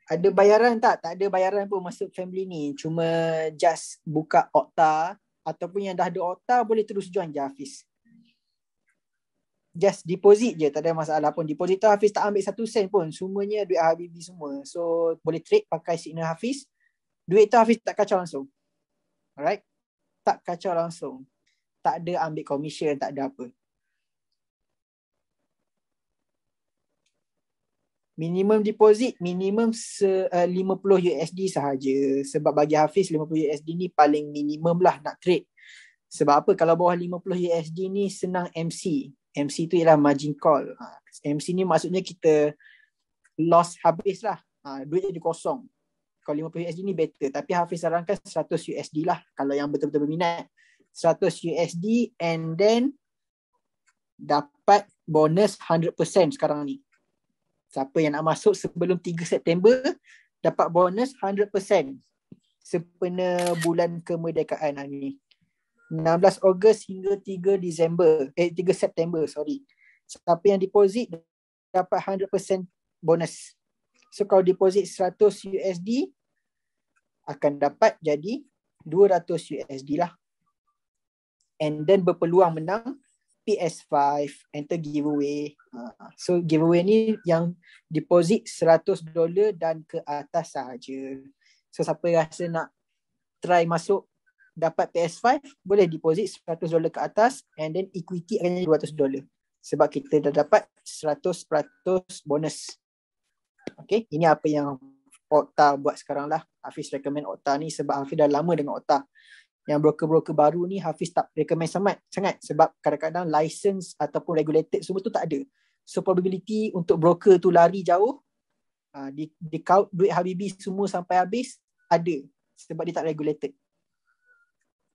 Ada bayaran tak? Tak ada bayaran pun masuk family ni. Cuma just buka Okta, ataupun yang dah ada Okta boleh terus join je Hafiz. Just deposit je, tak ada masalah pun. Deposit tu Hafiz tak ambil 1 sen pun. Semuanya duit Habibi semua. So boleh trade pakai signal Hafiz. Duit tu Hafiz tak kacau langsung. Alright? Tak kacau langsung. Tak ada ambil commission, tak ada apa. Minimum deposit, minimum 50 USD sahaja. Sebab bagi Hafiz 50 USD ni paling minimum lah nak trade. Sebab apa? Kalau bawah 50 USD ni senang MC. MC tu ialah margin call. MC ni maksudnya kita loss habis lah. Duit jadi kosong. Kalau 50 USD ni better. Tapi Hafiz sarankan 100 USD lah. Kalau yang betul-betul berminat. 100 USD and then dapat bonus 100% sekarang ni. Siapa yang nak masuk sebelum 3 September dapat bonus 100% sempena bulan kemerdekaan ni. 16 Ogos hingga 3 September. Siapa yang deposit dapat 100% bonus. So kalau deposit 100 USD akan dapat jadi 200 USD lah. And then berpeluang menang PS5, enter giveaway. So giveaway ni yang deposit $100 dan ke atas sahaja. So siapa rasa nak try masuk dapat PS5, boleh deposit $100 ke atas and then equity akan jadi $200. Sebab kita dah dapat 100% bonus. Okay, ini apa yang Okta buat sekarang lah. Hafiz recommend Okta ni sebab Hafiz dah lama dengan Okta. Yang broker-broker baru ni Hafiz tak recommend sangat sebab kadang-kadang license ataupun regulated semua tu tak ada. So probability untuk broker tu lari jauh, di count duit Habibi semua sampai habis ada sebab dia tak regulated.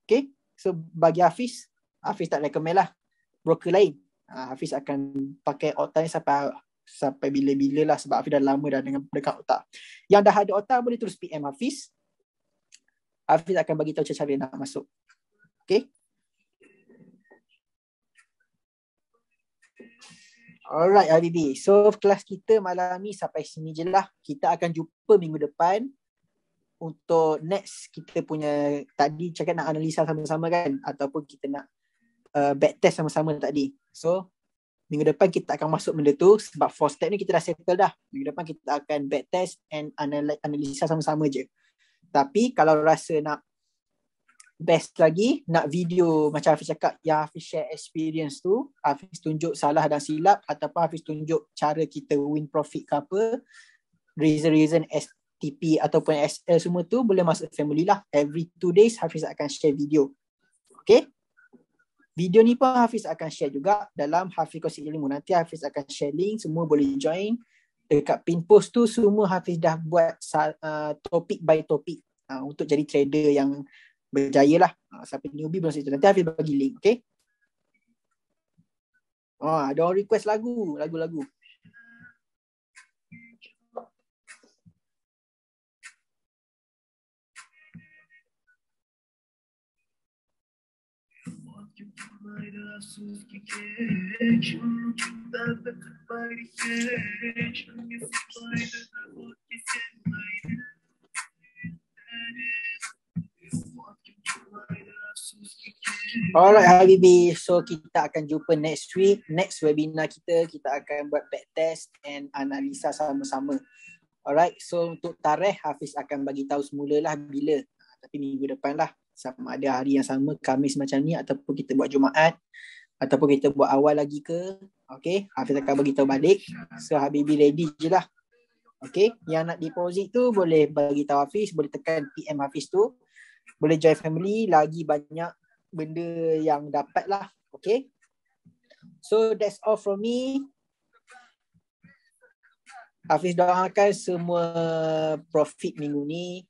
Okay, so bagi Hafiz tak recommend lah broker lain. Hafiz akan pakai Okta ni sampai bila-bila lah sebab Hafiz dah lama dah dengan dekat Okta. Yang dah ada Okta boleh terus PM Hafiz. Hafiz akan bagi tahu cara nak masuk. Okay. Alright Habibi. So kelas kita malam ni sampai sini je lah. Kita akan jumpa minggu depan. Untuk next kita punya, tadi cakap nak analisa sama-sama kan. Ataupun kita nak back test sama-sama tadi. So minggu depan kita akan masuk benda tu. Sebab 4 step ni kita dah settle dah. Minggu depan kita akan back test and analisa sama-sama je. Tapi kalau rasa nak best lagi, nak video macam Hafiz cakap yang Hafiz share experience tu, Hafiz tunjuk salah dan silap ataupun Hafiz tunjuk cara kita win profit ke apa, reason STP ataupun SL semua tu boleh masuk family lah. Every 2 days Hafiz akan share video. Okay. Video ni pun Hafiz akan share juga dalam Hafiz Kongsi Ilmu. Nanti Hafiz akan share link, semua boleh join. Dekat pin post tu semua Hafiz dah buat topik by topik untuk jadi trader yang berjaya lah. Siapa newbie belum situ. Nanti Hafiz bagi link, okay? Ada orang request lagu. Alright Habibi, so kita akan jumpa next week. Next webinar kita akan buat backtest and analisa sama-sama. Alright, so untuk tarikh Hafiz akan bagi tahu semulalah bila. Tapi minggu depan lah, sama ada hari yang sama, Khamis macam ni, ataupun kita buat Jumaat, ataupun kita buat awal lagi ke. Okay, Hafiz akan bagi tahu balik. So Habibi ready je lah. Okay, yang nak deposit tu boleh bagi tahu Hafiz, boleh tekan PM Hafiz tu. Boleh join family, lagi banyak benda yang dapat lah. Okay, so that's all from me. Hafiz doakan semua profit minggu ni.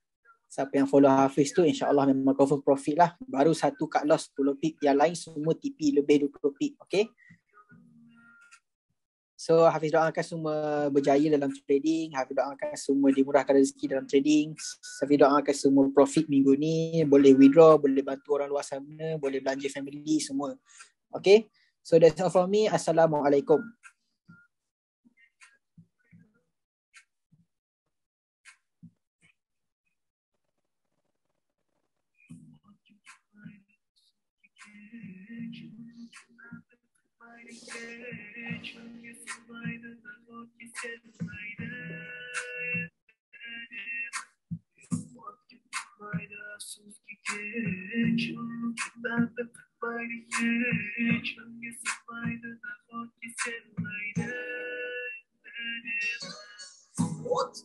Siapa yang follow Hafiz tu insyaAllah memang confirm profit lah. Baru satu cut loss 10 pip, yang lain semua TP lebih 20 pip. Okay, so Hafiz doakan semua berjaya dalam trading. Hafiz doakan semua dimurahkan rezeki dalam trading. Hafiz doakan semua profit minggu ni. Boleh withdraw, boleh bantu orang luar sana, boleh belanja family semua. Okay, so that's all from me. Assalamualaikum. What's